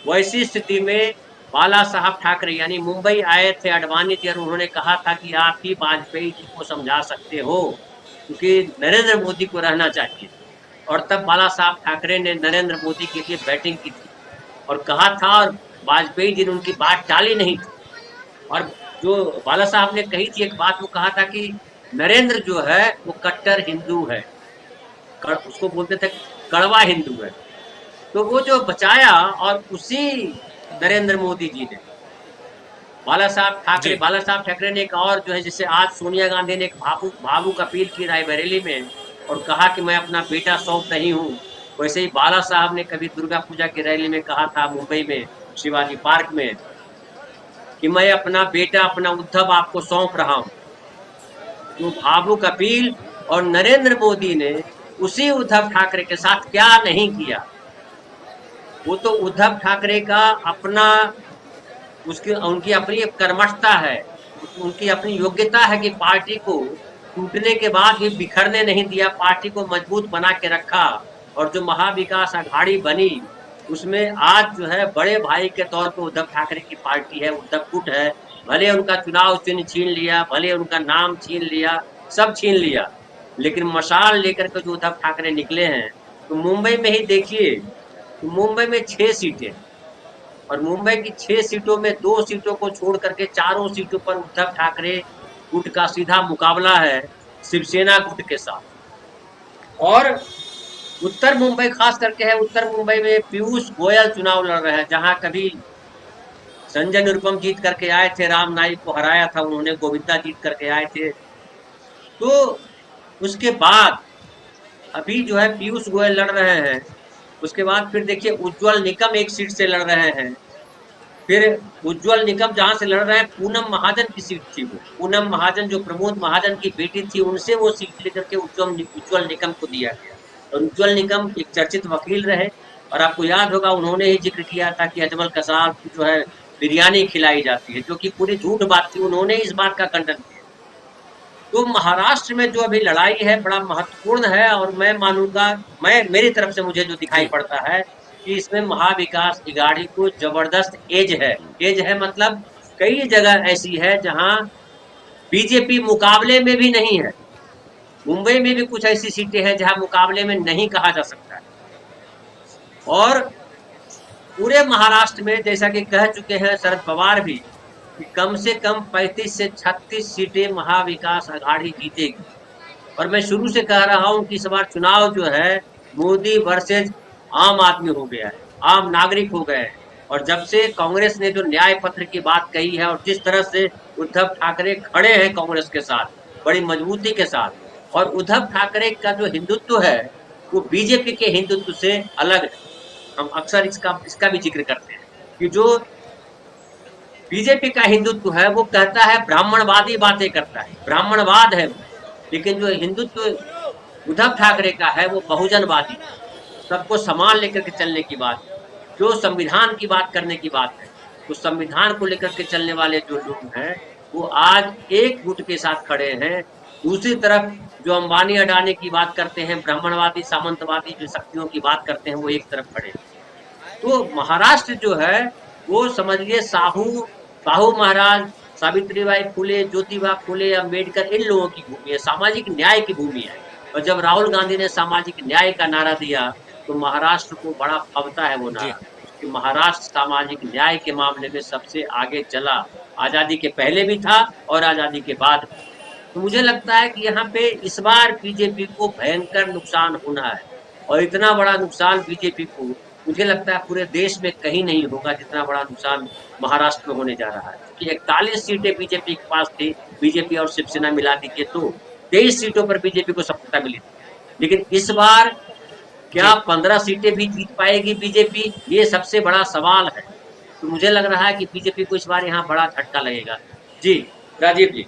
वैसी स्थिति में बाला साहब ठाकरे यानी मुंबई आए थे अडवाणी जी, और उन्होंने कहा था कि आप ही वाजपेयी जी को समझा सकते हो क्योंकि नरेंद्र मोदी को रहना चाहिए। और तब बाला साहब ठाकरे ने नरेंद्र मोदी के लिए बैटिंग की थी और कहा था, और वाजपेयी जी ने उनकी बात टाली नहीं थी। और जो बाला साहब ने कही थी एक बात, वो कहा था कि नरेंद्र जो है वो कट्टर हिंदू है, उसको बोलते थे कड़वा हिंदू है। तो वो जो बचाया, और उसी नरेंद्र मोदी जी ने बाला साहब ठाकरे ने एक और जो है, जिससे आज सोनिया गांधी ने एक भावुक अपील की रायबरेली में और कहा कि मैं अपना बेटा सौंप नहीं हूँ, वैसे ही बाला साहब ने कभी दुर्गा पूजा की रैली में कहा था मुंबई में शिवाजी पार्क में कि मैं अपना बेटा, अपना उद्धव आपको सौंप रहा हूँ। तो भावुक अपील, और नरेंद्र मोदी ने उसी उद्धव ठाकरे के साथ क्या नहीं किया। वो तो उद्धव ठाकरे का अपना, उनकी अपनी कर्मठता है, उनकी अपनी योग्यता है कि पार्टी को टूटने के बाद भी बिखरने नहीं दिया, पार्टी को मजबूत बना के रखा। और जो महाविकास अघाड़ी बनी उसमें आज जो है बड़े भाई के तौर पर उद्धव ठाकरे की पार्टी है, उद्धव गुट है। भले उनका चुनाव चिन्ह छीन लिया, भले उनका नाम छीन लिया, सब छीन लिया, लेकिन मशाल लेकर के जो उद्धव ठाकरे निकले हैं, तो मुंबई में ही देखिए, तो मुंबई में 6 सीटें, और मुंबई की 6 सीटों में 2 सीटों को छोड़ करके 4 सीटों पर उद्धव ठाकरे गुट का सीधा मुकाबला है शिवसेना गुट के साथ। और उत्तर मुंबई खास करके है, उत्तर मुंबई में पीयूष गोयल चुनाव लड़ रहे हैं, जहां कभी संजय निरुपम जीत करके आए थे, राम नाईक को हराया था उन्होंने, गोविंदा जीत करके आए थे। तो उसके बाद अभी जो है पीयूष गोयल लड़ रहे हैं। उसके बाद फिर देखिए उज्जवल निकम एक सीट से लड़ रहे हैं। फिर उज्जवल निकम जहां से लड़ रहे हैं, पूनम महाजन की सीट थी वो, पूनम महाजन जो प्रमोद महाजन की बेटी थी, उनसे वो सीट लेकर के उज्जवल निकम को दिया गया। और उज्जवल निकम एक चर्चित वकील रहे, और आपको याद होगा उन्होंने ही जिक्र किया था कि अजमल कसाब की जो है बिरयानी खिलाई जाती है, जो कि पूरी झूठ बात थी, उन्होंने इस बात का खंडन किया। तो महाराष्ट्र में जो अभी लड़ाई है बड़ा महत्वपूर्ण है, और मैं मानूंगा, मेरी तरफ से मुझे जो दिखाई पड़ता है कि इसमें महाविकास अघाड़ी को जबरदस्त एज है, मतलब कई जगह ऐसी है जहां बीजेपी मुकाबले में भी नहीं है। मुंबई में भी कुछ ऐसी सीटें हैं जहां मुकाबले में नहीं कहा जा सकता है। और पूरे महाराष्ट्र में जैसा कि कह चुके हैं शरद पवार भी कि कम से कम 35 से 36 सीटें महाविकास अघाड़ी जीतेगी। और मैं शुरू से कह रहा हूं कि इस बार चुनाव जो है मोदी वर्सेज आम आदमी हो गया है, आम नागरिक हो गए हैं। और जब से कांग्रेस ने जो न्याय पत्र की बात कही है, और जिस तरह से उद्धव ठाकरे खड़े हैं कांग्रेस के साथ बड़ी मजबूती के साथ, और उद्धव ठाकरे का जो हिंदुत्व है वो बीजेपी के हिंदुत्व से अलग है। हम अक्सर इसका भी जिक्र करते हैं कि जो बीजेपी का हिंदुत्व है वो कहता है ब्राह्मणवादी बातें करता है, ब्राह्मणवाद है, लेकिन जो हिंदुत्व उद्धव ठाकरे का है वो बहुजनवादी, सबको समान लेकर के चलने की बात, जो संविधान की बात करने की बात है। तो संविधान को लेकर के चलने वाले जो लोग हैं वो आज एक गुट के साथ खड़े हैं। दूसरी तरफ जो अंबानी अडानी की बात करते हैं, ब्राह्मणवादी सामंतवादी जो शक्तियों की बात करते हैं, वो एक तरफ खड़े हैं। तो महाराष्ट्र जो है वो समझिए साहू महाराज सावित्रीबाई फुले, ज्योतिबा फुले, अम्बेडकर, इन लोगों की भूमि है, सामाजिक न्याय की भूमि है। और जब राहुल गांधी ने सामाजिक न्याय का नारा दिया तो महाराष्ट्र को बड़ा फबता है वो
जी।
नारा, कि महाराष्ट्र सामाजिक न्याय के मामले में सबसे आगे चला, आजादी के पहले भी था और आजादी के बाद भी। तो मुझे लगता है कि यहाँ पे इस बार बीजेपी को भयंकर नुकसान होना है, और इतना बड़ा नुकसान बीजेपी को मुझे लगता है पूरे देश में कहीं नहीं होगा जितना बड़ा नुकसान महाराष्ट्र में होने जा रहा है। कि 41 सीटें बीजेपी के पास थी, बीजेपी और शिवसेना मिला दीजिए तो 23 सीटों पर बीजेपी को सफलता मिली थी। लेकिन इस बार क्या 15 सीटें भी जीत पाएगी बीजेपी, ये सबसे बड़ा सवाल है। तो मुझे लग रहा है कि बीजेपी को इस बार यहाँ बड़ा झटका लगेगा। जी राजीव जी।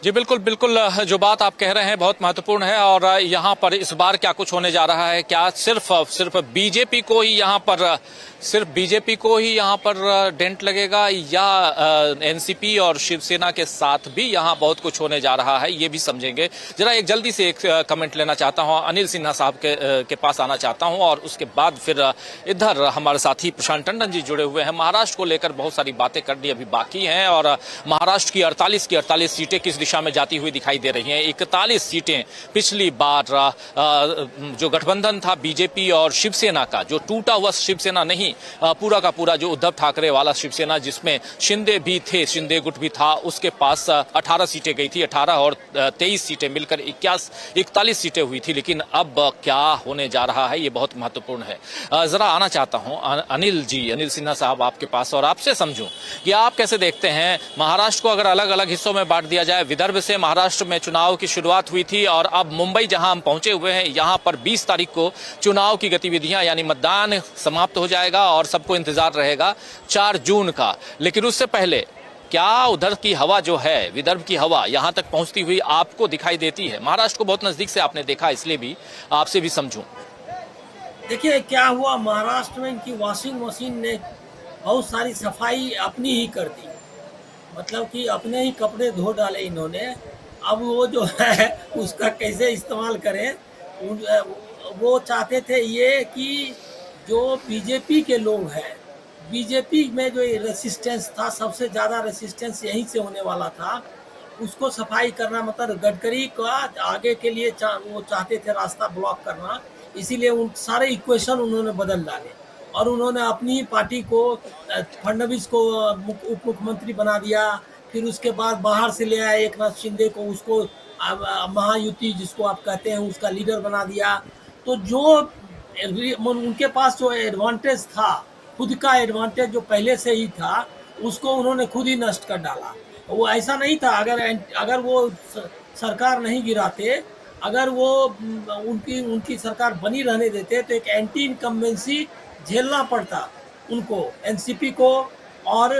जी बिल्कुल बिल्कुल, जो बात आप कह रहे हैं बहुत महत्वपूर्ण है। और यहाँ पर इस बार क्या कुछ होने जा रहा है, क्या सिर्फ बीजेपी को ही यहाँ पर डेंट लगेगा, या एनसीपी और शिवसेना के साथ भी यहाँ बहुत कुछ होने जा रहा है, ये भी समझेंगे। जरा एक जल्दी से एक कमेंट लेना चाहता हूँ, अनिल सिन्हा साहब के पास आना चाहता हूँ, और उसके बाद फिर इधर हमारे साथी प्रशांत टंडन जी जुड़े हुए हैं। महाराष्ट्र को लेकर बहुत सारी बातें करनी अभी बाकी हैं, और महाराष्ट्र की 48 सीटें किस दिशा में जाती हुई दिखाई दे रही हैं। 41 सीटें पिछली बार जो गठबंधन था बीजेपी और शिवसेना का, जो टूटा हुआ शिवसेना नहीं, पूरा का पूरा जो उद्धव ठाकरे वाला शिवसेना, जिसमें शिंदे भी थे, शिंदे गुट भी था, उसके पास 18 सीटें गई थी। 18 और 23 सीटें मिलकर 41 सीटें हुई थी। लेकिन अब क्या होने जा रहा है, ये बहुत महत्वपूर्ण है। जरा आना चाहता हूं अनिल जी, अनिल सिन्हा साहब आपके पास, और आपसे समझूं कि आप कैसे देखते हैं महाराष्ट्र को अगर अलग अलग हिस्सों में बांट दिया जाए। विदर्भ से महाराष्ट्र में चुनाव की शुरुआत हुई थी, और अब मुंबई जहां हम पहुंचे हुए हैं, यहां पर 20 तारीख को चुनाव की गतिविधियां यानी मतदान समाप्त हो जाएगा, और सबको इंतजार रहेगा 4 जून का। लेकिन उससे पहले क्या उधर की हवा जो है, विदर्भ की हवा यहां तक पहुंचती हुई आपको दिखाई देती है? महाराष्ट्र को बहुत नजदीक से आपने देखा, इसलिए भी आपसे भी समझूं।
देखिए क्या हुआ, महाराष्ट्र में इनकी वॉशिंग मशीन ने बहुत सारी सफाई अपनी ही कर दी, मतलब कि अपने ही कपड़े धो डाले इन्होंने। अब वो जो है उसका कैसे इस्तेमाल करें, वो चाहते थे ये कि जो बीजेपी के लोग हैं, बीजेपी में जो रेसिस्टेंस था, सबसे ज़्यादा रेसिस्टेंस यहीं से होने वाला था, उसको सफाई करना, मतलब गडकरी का आगे के लिए वो चाहते थे रास्ता ब्लॉक करना। इसीलिए उन सारे इक्वेशन उन्होंने बदल डाले, और उन्होंने अपनी पार्टी को, फडणवीस को उप मुख्यमंत्री बना दिया। फिर उसके बाद बाहर से ले आए एकनाथ शिंदे को, उसको महायुति जिसको आप कहते हैं उसका लीडर बना दिया। तो जो उनके पास जो एडवांटेज था, खुद का एडवांटेज जो पहले से ही था, उसको उन्होंने खुद ही नष्ट कर डाला। वो ऐसा नहीं था, अगर वो सरकार नहीं गिराते, अगर वो उनकी सरकार बनी रहने देते, तो एक एंटी इनकम्बेंसी झेलना पड़ता उनको, एनसीपी को और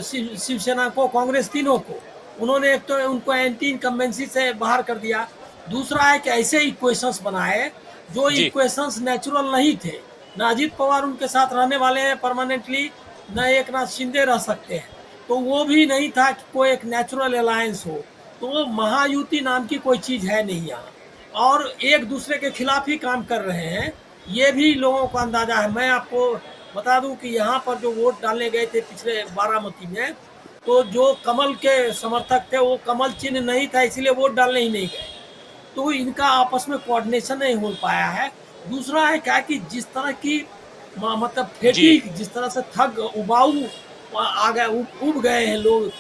शिवसेना को, कांग्रेस, तीनों को। उन्होंने एक तो उनको एंटी इनकम्बेंसी से बाहर कर दिया, दूसरा है कि ऐसे इक्वेशंस बनाए जो इक्वेशंस नेचुरल नहीं थे। न अजीत पवार उनके साथ रहने वाले हैं परमानेंटली, न एकनाथ शिंदे रह सकते हैं, तो वो भी नहीं था कि कोई एक नेचुरल अलायंस हो। तो महायुति नाम की कोई चीज़ है नहीं यहाँ, और एक दूसरे के खिलाफ ही काम कर रहे हैं, ये भी लोगों को अंदाजा है। मैं आपको बता दूं कि यहाँ पर जो वोट डालने गए थे पिछले बारामती में, तो जो कमल के समर्थक थे वो कमल चिन्ह नहीं था, इसीलिए वोट डालने ही नहीं गए। तो इनका आपस में कोऑर्डिनेशन नहीं हो पाया है। दूसरा है क्या कि जिस तरह की मतलब फेटिक, जिस तरह से ठग उबाऊ आ गए, उब गए हैं लोग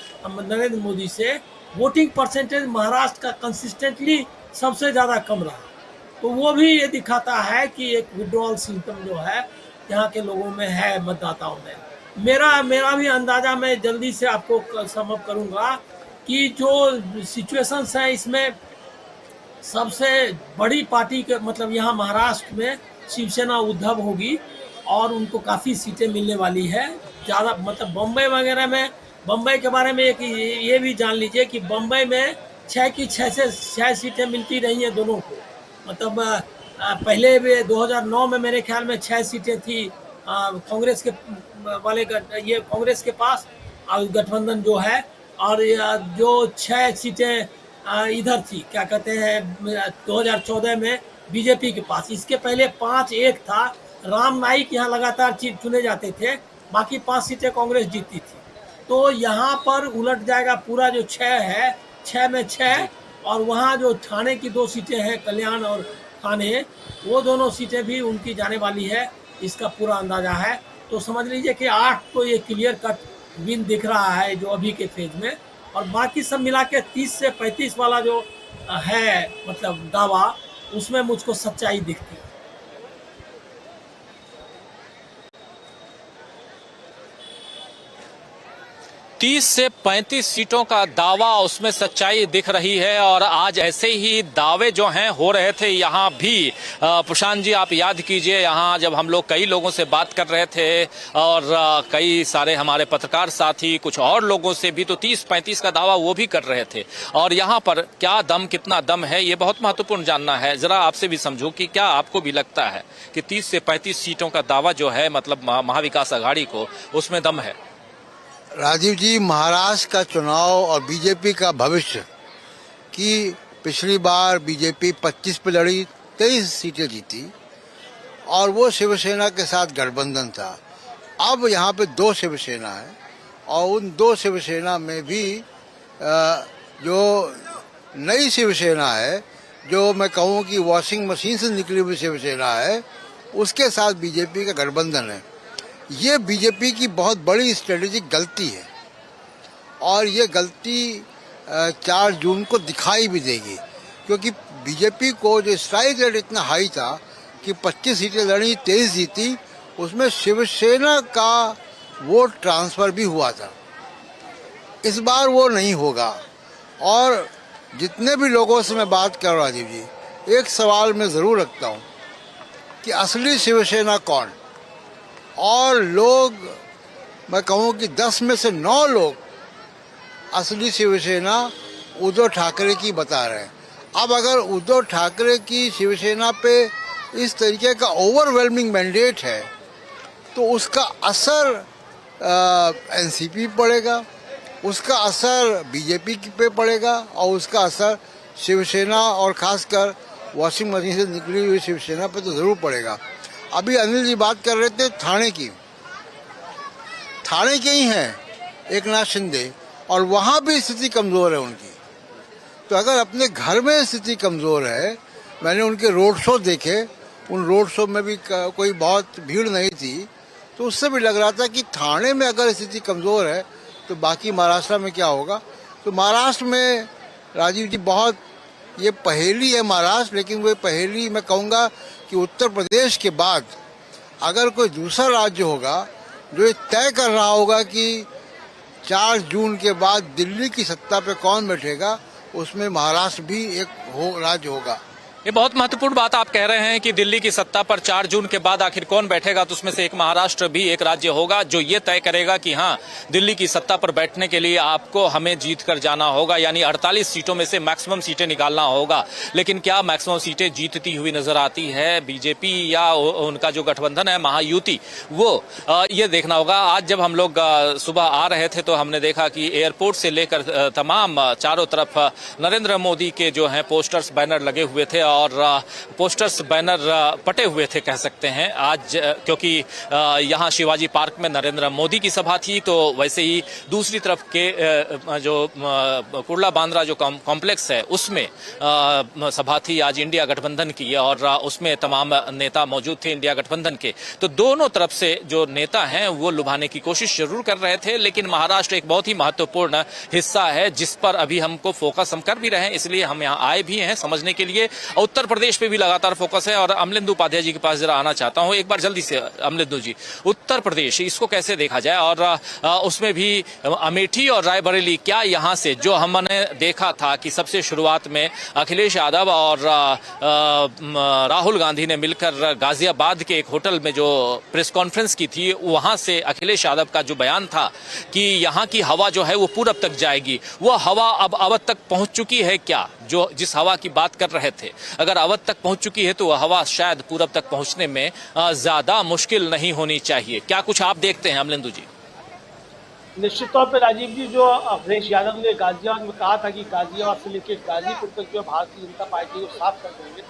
नरेंद्र मोदी से, वोटिंग परसेंटेज महाराष्ट्र का कंसिस्टेंटली सबसे ज़्यादा कम रहा। तो वो भी ये दिखाता है कि एक विड्रॉल सिम्टम जो है यहाँ के लोगों में है, मतदाताओं में। मेरा भी अंदाज़ा, मैं जल्दी से आपको समअप करूँगा कि जो सिचुएशंस हैं, इसमें सबसे बड़ी पार्टी के, मतलब यहाँ महाराष्ट्र में शिवसेना उद्धव होगी, और उनको काफ़ी सीटें मिलने वाली है ज़्यादा। मतलब बम्बई वगैरह में, बम्बई के बारे में एक ये भी जान लीजिए कि बम्बई में 6 की 6 सीटें मिलती रही हैं दोनों को। मतलब पहले भी 2009 में मेरे ख्याल में 6 सीटें थी कांग्रेस के ये कांग्रेस के पास, और गठबंधन जो है, और जो 6 सीटें इधर थी, क्या कहते हैं, 2014 में बीजेपी के पास। इसके पहले 5-1 था राम नाईक यहाँ लगातार चुने जाते थे, बाकी 5 सीटें कांग्रेस जीती थी। तो यहाँ पर उलट जाएगा पूरा जो 6 है, 6 में 6, और वहाँ जो ठाणे की 2 सीटें हैं, कल्याण और ठाणे, वो दोनों सीटें भी उनकी जाने वाली है, इसका पूरा अंदाजा है। तो समझ लीजिए कि 8 तो ये क्लियर कट विन दिख रहा है जो अभी के फेज में, और बाकी सब मिला के 30 से 35 वाला जो है मतलब दावा, उसमें मुझको सच्चाई दिखती है।
30 से 35 सीटों का दावा, उसमें सच्चाई दिख रही है। और आज ऐसे ही दावे जो हैं हो रहे थे यहाँ भी। प्रशांत जी, आप याद कीजिए, यहाँ जब हम लोग कई लोगों से बात कर रहे थे और कई सारे हमारे पत्रकार साथी कुछ और लोगों से भी, तो 30-35 का दावा वो भी कर रहे थे। और यहाँ पर क्या दम, कितना दम है, ये बहुत महत्वपूर्ण जानना है। जरा आपसे भी समझूं कि क्या आपको भी लगता है कि 30 से 35 सीटों का दावा जो है, मतलब महाविकास आघाड़ी को, उसमें दम है?
राजीव जी, महाराष्ट्र का चुनाव और बीजेपी का भविष्य कि पिछली बार बीजेपी 25 पे लड़ी, 23 सीटें जीती और वो शिवसेना के साथ गठबंधन था। अब यहाँ पे 2 शिवसेना है और उन 2 शिवसेना में भी जो नई शिवसेना है, जो मैं कहूँ कि वॉशिंग मशीन से निकली हुई शिवसेना है, उसके साथ बीजेपी का गठबंधन है। ये बीजेपी की बहुत बड़ी स्ट्रेटेजिक गलती है और ये गलती 4 जून को दिखाई भी देगी, क्योंकि बीजेपी को जो स्ट्राइक रेट इतना हाई था कि 25 सीटें लड़ी, 23 जीती, उसमें शिवसेना का वोट ट्रांसफर भी हुआ था। इस बार वो नहीं होगा। और जितने भी लोगों से मैं बात कर रहा राजीव जी, एक सवाल मैं ज़रूर रखता हूँ कि असली शिवसेना कौन? और लोग, मैं कहूँ कि 10 में से 9 लोग असली शिवसेना उद्धव ठाकरे की बता रहे हैं। अब अगर उद्धव ठाकरे की शिवसेना पे इस तरीके का ओवरवेलमिंग मैंडेट है तो उसका असर एनसीपी पड़ेगा, उसका असर बीजेपी पे पड़ेगा और उसका असर शिवसेना और खासकर वॉशिंग मशीन से निकली हुई शिवसेना पे तो ज़रूर पड़ेगा। अभी अनिल जी बात कर रहे थे ठाणे की, ठाणे के ही हैं एकनाथ शिंदे और वहाँ भी स्थिति कमज़ोर है उनकी। तो अगर अपने घर में स्थिति कमज़ोर है, मैंने उनके रोड शो देखे, उन रोड शो में भी कोई बहुत भीड़ नहीं थी, तो उससे भी लग रहा था कि ठाणे में अगर स्थिति कमज़ोर है तो बाकी महाराष्ट्र में क्या होगा। तो महाराष्ट्र में राजीव जी बहुत ये पहेली है महाराष्ट्र, लेकिन वो पहेली मैं कहूँगा कि उत्तर प्रदेश के बाद अगर कोई दूसरा राज्य होगा जो ये तय कर रहा होगा कि 4 जून के बाद दिल्ली की सत्ता पे कौन बैठेगा, उसमें महाराष्ट्र भी एक राज्य होगा।
ये बहुत महत्वपूर्ण बात आप कह रहे हैं कि दिल्ली की सत्ता पर 4 जून के बाद आखिर कौन बैठेगा, तो उसमें से एक महाराष्ट्र भी एक राज्य होगा जो ये तय करेगा कि हाँ, दिल्ली की सत्ता पर बैठने के लिए आपको हमें जीत कर जाना होगा, यानी 48 सीटों में से मैक्सिमम सीटें निकालना होगा। लेकिन क्या मैक्सिमम सीटें जीतती हुई नजर आती है बीजेपी या उनका जो गठबंधन है महायुति, वो ये देखना होगा। आज जब हम लोग सुबह आ रहे थे तो हमने देखा कि एयरपोर्ट से लेकर तमाम चारों तरफ नरेंद्र मोदी के जो है पोस्टर्स, बैनर लगे हुए थे और पोस्टर्स, बैनर पटे हुए थे कह सकते हैं आज, क्योंकि यहाँ शिवाजी पार्क में नरेंद्र मोदी की सभा थी। तो वैसे ही दूसरी तरफ के जो कुर्ला बांद्रा जो कॉम्प्लेक्स है उसमें सभा थी आज इंडिया गठबंधन की और उसमें तमाम नेता मौजूद थे इंडिया गठबंधन के। तो दोनों तरफ से जो नेता हैं वो लुभाने की कोशिश जरूर कर रहे थे, लेकिन महाराष्ट्र एक बहुत ही महत्वपूर्ण हिस्सा है जिस पर अभी हमको फोकस हम कर भी रहे हैं, इसलिए हम यहाँ आए भी हैं समझने के लिए। उत्तर प्रदेश पे भी लगातार फोकस है और अमलेंदु उपाध्याय जी के पास जरा आना चाहता हूं एक बार जल्दी से। अमलेंदु जी, उत्तर प्रदेश इसको कैसे देखा जाए और उसमें भी अमेठी और रायबरेली, क्या यहाँ से जो हमने देखा था कि सबसे शुरुआत में अखिलेश यादव और राहुल गांधी ने मिलकर गाजियाबाद के एक होटल में जो प्रेस कॉन्फ्रेंस की थी, वहां से अखिलेश यादव का जो बयान था कि यहाँ की हवा जो है वो पूरब तक जाएगी, वो हवा अब अवध तक पहुंच चुकी है क्या? जो जिस हवा की बात कर रहे थे, अगर अवध तक पहुंच चुकी है तो वह हवा शायद पूरब तक पहुंचने में ज्यादा मुश्किल नहीं होनी चाहिए। क्या कुछ आप देखते हैं अमलेंदु जी?
निश्चित तौर पर राजीव जी, जो अखिलेश यादव ने गाजियाबाद में कहा था कि गाजियाबाद से लेकर गाजीपुर तक जो भारतीय जनता पार्टी को साफ कर देंगे,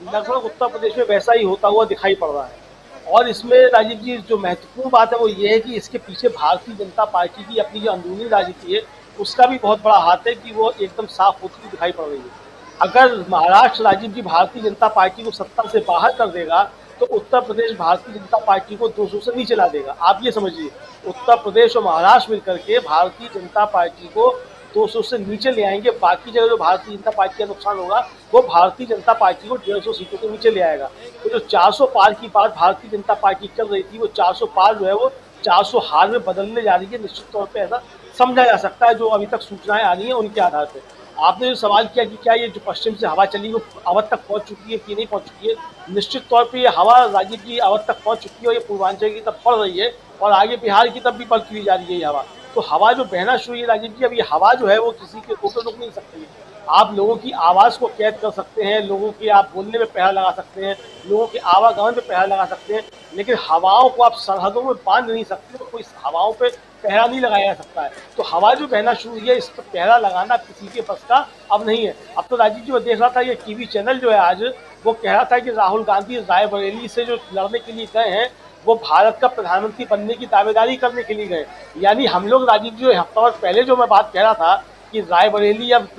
लगभग उत्तर प्रदेश में वैसा ही होता हुआ दिखाई पड़ रहा है। और इसमें राजीव जी जो महत्वपूर्ण बात है वो ये है कि इसके पीछे भारतीय जनता पार्टी की अपनी जो अंदरूनी राजनीति है उसका भी बहुत बड़ा हाथ है कि वो एकदम साफ होती हुई दिखाई पड़ रही है। अगर महाराष्ट्र राजीव जी भारतीय जनता पार्टी को सत्ता से बाहर कर देगा तो उत्तर प्रदेश भारतीय जनता पार्टी को 200 से नीचे ला देगा। आप ये समझिए, उत्तर प्रदेश और महाराष्ट्र मिलकर के भारतीय जनता पार्टी को 200 से नीचे ले आएंगे। बाकी जगह जो भारतीय जनता पार्टी का नुकसान होगा वो भारतीय जनता पार्टी को 150 सीटों के नीचे ले आएगा। तो जो 400 पार की बात भारतीय जनता पार्टी कर रही थी वो 400 पार जो है वो 400 हार में बदलने जा रही है। निश्चित तौर पर ऐसा समझा जा सकता है जो अभी तक सूचनाएं आ रही हैं उनके आधार पर। आपने जो सवाल किया कि क्या ये जो पश्चिम से हवा चली वो अवध तक पहुंच चुकी है कि नहीं पहुंच चुकी है, निश्चित तौर पे ये हवा राजीव जी अवध तक पहुंच चुकी है और ये पूर्वांचल की तरफ पड़ रही है और आगे बिहार की तरफ भी बढ़ती हुई जा रही है ये हवा। तो हवा जो बहना शुरू हुई है राजीव जी, अब ये हवा जो है वो किसी के ऊपर रुक नहीं सकती है। आप लोगों की आवाज़ को कैद कर सकते हैं, लोगों के आप बोलने में पहरा लगा सकते हैं, लोगों के आवागमन पे पहरा लगा सकते हैं, लेकिन हवाओं को आप सरहदों में बांध नहीं सकते। तो कोई हवाओं पे पहरा नहीं लगाया जा सकता है। तो हवा जो बहना शुरू हुई है इस पर पहरा लगाना किसी के बस का अब नहीं है। अब तो राजीव जी मैं देख रहा था ये टीवी चैनल जो है आज वो कह रहा था कि राहुल गांधी रायबरेली से जो लड़ने के लिए गए हैं वो भारत का प्रधानमंत्री बनने की दावेदारी करने के लिए गए। यानी हम लोग राजीव जी हफ्ता भर पहले जो मैं बात कह रहा था कि रायबरेली अब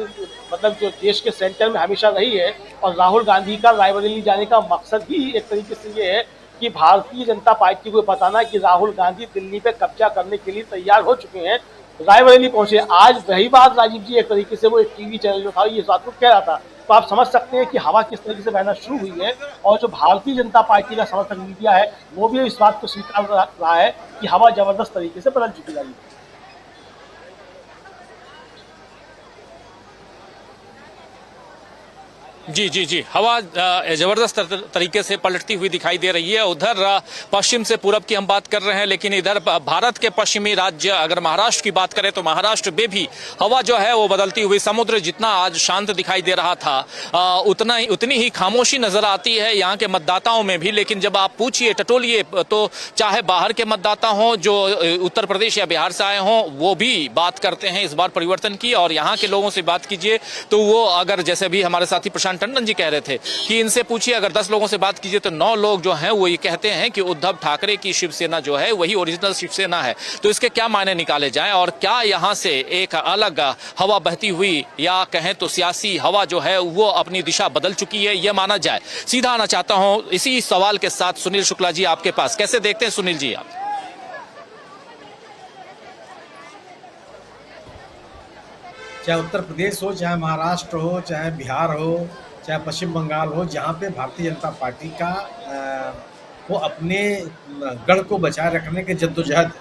मतलब जो देश के सेंटर में हमेशा रही है और राहुल गांधी का रायबरेली जाने का मकसद ही एक तरीके से ये है कि भारतीय जनता पार्टी को बताना कि राहुल गांधी दिल्ली पे कब्जा करने के लिए तैयार हो चुके हैं, रायबरेली पहुंचे। आज वही बात राजीव जी एक तरीके से वो एक टीवी चैनल जो था ये बात को कह रहा था। तो आप समझ सकते हैं कि हवा किस तरीके से बहना शुरू हुई है और जो भारतीय जनता पार्टी का समर्थक मीडिया है वो भी इस बात को स्वीकार रहा है कि हवा जबरदस्त तरीके से बदल चुकी है।
जी जी जी, हवा जबरदस्त तरीके से पलटती हुई दिखाई दे रही है। उधर पश्चिम से पूरब की हम बात कर रहे हैं, लेकिन इधर भारत के पश्चिमी राज्य अगर महाराष्ट्र की बात करें तो महाराष्ट्र में भी हवा जो है वो बदलती हुई, समुद्र जितना आज शांत दिखाई दे रहा था उतनी ही खामोशी नजर आती है यहाँ के मतदाताओं में भी। लेकिन जब आप पूछिए टटोलिए तो चाहे बाहर के मतदाता हों जो उत्तर प्रदेश या बिहार से आए हों वो भी बात करते हैं इस बार परिवर्तन की। और यहाँ के लोगों से बात कीजिए तो वो अगर जैसे भी हमारे साथी प्रशांत टंडन जी कह रहे थे कि इनसे पूछिए अगर 10 लोगों से बात कीजिए तो 9 लोग जो हैं वो ये कहते हैं कि उद्धव ठाकरे की शिवसेना जो है वही ओरिजिनल शिवसेना है। तो इसके क्या मायने निकाले जाएं और क्या यहां से एक अलग हवा बहती हुई या कहें तो सियासी हवा जो है वो अपनी दिशा बदल चुकी है ये माना जाए? सीधा आना चाहता हूं इसी सवाल के साथ सुनील शुक्ला जी आपके पास। कैसे देखते हैं सुनील जी आप?
चाहे उत्तर प्रदेश हो, चाहे महाराष्ट्र हो, चाहे बिहार हो, चाहे पश्चिम बंगाल हो, जहाँ पे भारतीय जनता पार्टी का वो अपने गढ़ को बचाए रखने के जद्दोजहद,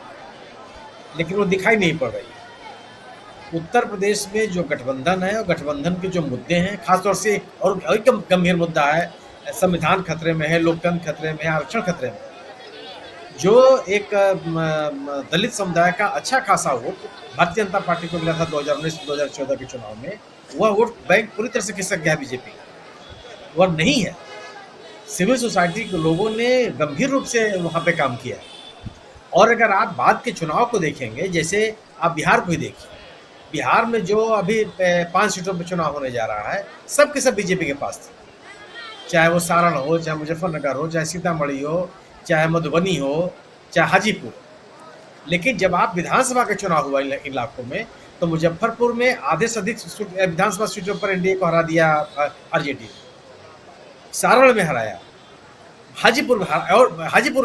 लेकिन वो दिखाई नहीं पड़ रही। उत्तर प्रदेश में जो गठबंधन है और गठबंधन के जो मुद्दे हैं, खासतौर से एक गंभीर मुद्दा है, संविधान खतरे में है, लोकतंत्र खतरे में है, आरक्षण खतरे में। जो एक दलित समुदाय का अच्छा खासा वोट भारतीय जनता पार्टी को मिला था 2019-2014 के चुनाव में, वह वोट बैंक पूरी तरह से खिसक गया बीजेपी, वह नहीं है। सिविल सोसाइटी के लोगों ने गंभीर रूप से वहाँ पे काम किया है। और अगर आप बाद के चुनाव को देखेंगे, जैसे आप बिहार को ही देखिए, बिहार में जो अभी 5 सीटों पर चुनाव होने जा रहा है सब के सब बीजेपी के पास थे, चाहे वो सारण हो, चाहे मुजफ्फरनगर हो, चाहे सीतामढ़ी हो, चाहे मधुबनी हो, चाहे हाजीपुर। लेकिन जब आप विधानसभा का चुनाव हुआ इन इलाकों में तो मुजफ्फरपुर में आधे से अधिक विधानसभा सीटों पर एनडीए को हरा दिया आरजेडी, सारण में हराया, हाजीपुर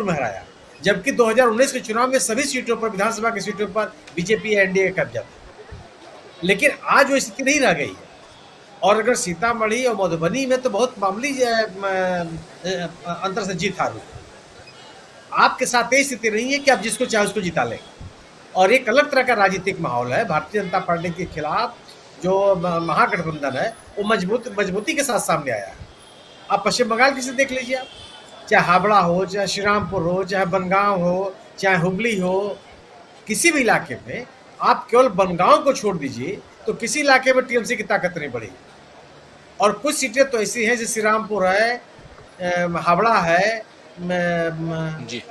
में हराया, जबकि 2019 के चुनाव में सभी सीटों पर, विधानसभा की सीटों पर बीजेपी या एनडीए का कब्जा था। लेकिन आज वो स्थिति नहीं रह गई है। और अगर सीतामढ़ी और मधुबनी में तो बहुत मामूली अंतर से जीत हार हुई। आपके साथ ये स्थिति नहीं है कि आप जिसको चाहे उसको जिता लें। और एक अलग तरह का राजनीतिक माहौल है। भारतीय जनता पार्टी के खिलाफ जो महागठबंधन है वो मजबूती के साथ सामने आया है। आप पश्चिम बंगाल किसे देख लीजिए, आप चाहे हावड़ा हो, चाहे श्रीरामपुर हो, चाहे बनगांव हो, चाहे हुबली हो, किसी भी इलाके में आप केवल बनगांव को छोड़ दीजिए तो किसी इलाके में टीएमसी की ताकत नहीं बढ़ी। और कुछ सीटें तो ऐसी हैं जैसे श्रीरामपुर है, हावड़ा है,
जी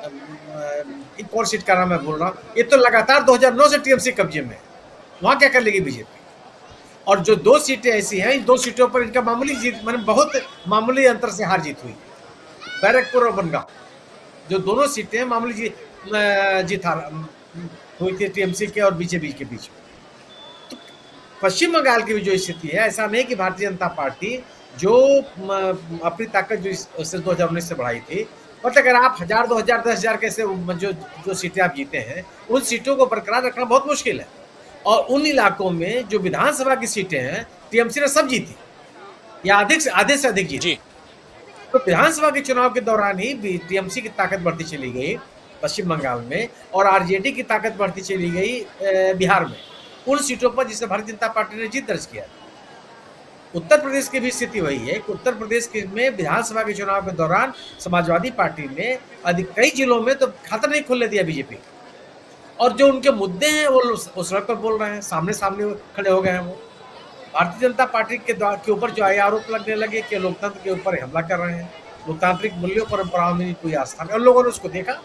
एक और सीट का नाम मैं बोल रहा हूँ, ये तो लगातार 2009 से टीएमसी कब्जे में, वहाँ क्या कर लेगी बीजेपी। और जो 2 सीटें ऐसी हैं, इन 2 सीटों पर इनका मामूली जीत, मतलब बहुत मामूली अंतर से हार जीत हुई, बैरकपुर और बनगांव। जो दोनों सीटें मामूली जीत हुई थी टीएमसी के और बीजेपी के बीच में। तो पश्चिम बंगाल की भी जो स्थिति है, ऐसा नहीं कि भारतीय जनता पार्टी जो अपनी ताकत जो इससे 2019 से बढ़ाई थी, मतलब अगर आप 1000, 2000, 10,000 कैसे जो सीटें आप जीते हैं, उन सीटों को बरकरार रखना बहुत मुश्किल है। और उन इलाकों में जो विधानसभा की सीटें हैं, टीएमसी ने सब जीती या आधे से अधिक जीती। तो विधानसभा के चुनाव के दौरान ही टीएमसी की ताकत बढ़ती चली गई पश्चिम बंगाल में, और आरजेडी की ताकत बढ़ती चली गई बिहार में, उन सीटों पर जिससे भारतीय जनता पार्टी ने जीत दर्ज किया। उत्तर प्रदेश की भी स्थिति वही है कि उत्तर प्रदेश में विधानसभा के चुनाव के दौरान समाजवादी पार्टी ने कई जिलों में तो खाता नहीं खोलने दिया बीजेपी, और जो उनके मुद्दे हैं वो सड़क पर बोल रहे हैं, सामने सामने खड़े हो गए हैं। वो भारतीय जनता पार्टी के ऊपर जो आरोप लगने लगे कि लोकतंत्र के ऊपर हमला कर रहे हैं, लोकतांत्रिक मूल्यों परंपराओं में कोई आस्था नहीं, और लोगों ने उसको देखा।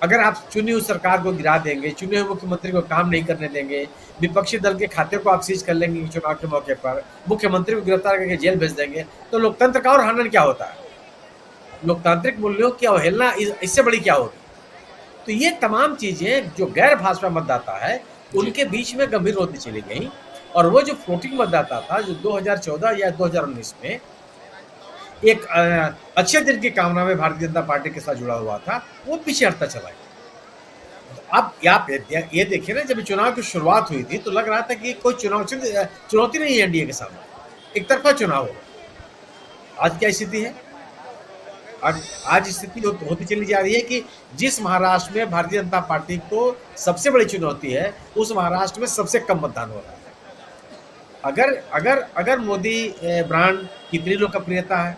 अगर आप चुनी हुई सरकार को गिरा देंगे, चुने हुए मुख्यमंत्री को काम नहीं करने देंगे, विपक्षी दल के खाते को आप सीज कर लेंगे चुनाव के मौके पर, मुख्यमंत्री को गिरफ्तार करके जेल भेज देंगे, तो लोकतंत्र का और हनन क्या होता है? लोकतांत्रिक मूल्यों की अवहेलना इससे बड़ी क्या होगी? तो ये तमाम चीजें जो गैर भाजपा मतदाता है उनके बीच में गंभीर होती चली गई, और वो जो फ्लोटिंग मतदाता था जो 2014 या 2019 में एक अच्छे दिन की कामना में भारतीय जनता पार्टी के साथ जुड़ा हुआ था, वो पीछे हटता चला गया। अब आप ये देखिए ना, जब चुनाव की शुरुआत हुई थी तो लग रहा था कि कोई चुनौती नहीं है एनडीए के सामने, एक तरफा चुनाव होगा। आज क्या स्थिति है? आज स्थिति होती चली जा रही है कि जिस महाराष्ट्र में भारतीय जनता पार्टी को सबसे बड़ी चुनौती है, उस महाराष्ट्र में सबसे कम मतदान हो रहा है। अगर मोदी ब्रांड की इतनी लोकप्रियता है,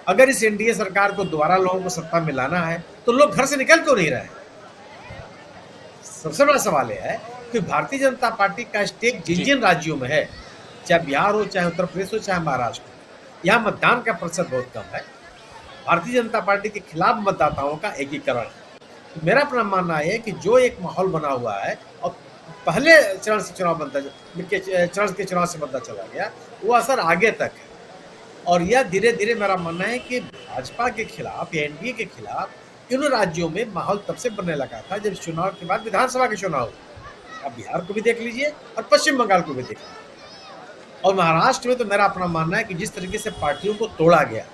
अगर इस एनडीए सरकार को दोबारा लोगों को सत्ता में लाना है, तो लोग घर से निकल क्यों नहीं रहे हैं? सबसे बड़ा सवाल यह है कि भारतीय जनता पार्टी का स्टेक जिन राज्यों में है, चाहे बिहार हो, चाहे उत्तर प्रदेश हो, चाहे महाराष्ट्र हो, यहाँ मतदान का प्रतिशत बहुत कम है। भारतीय जनता पार्टी के खिलाफ मतदाताओं का एकीकरण है। तो मेरा अपना मानना है कि जो एक माहौल बना हुआ है, और पहले चरण से चुनाव से पता चला गया, वो असर आगे तक है। और यह धीरे धीरे मेरा मानना है कि भाजपा के खिलाफ या एनडीए के खिलाफ इन राज्यों में माहौल तब से बनने लगा था जब चुनाव के बाद विधानसभा के चुनाव हुए। अब बिहार को भी देख लीजिए और पश्चिम बंगाल को भी देख लीजिए, और महाराष्ट्र में तो मेरा अपना मानना है कि जिस तरीके से पार्टियों को तोड़ा गया,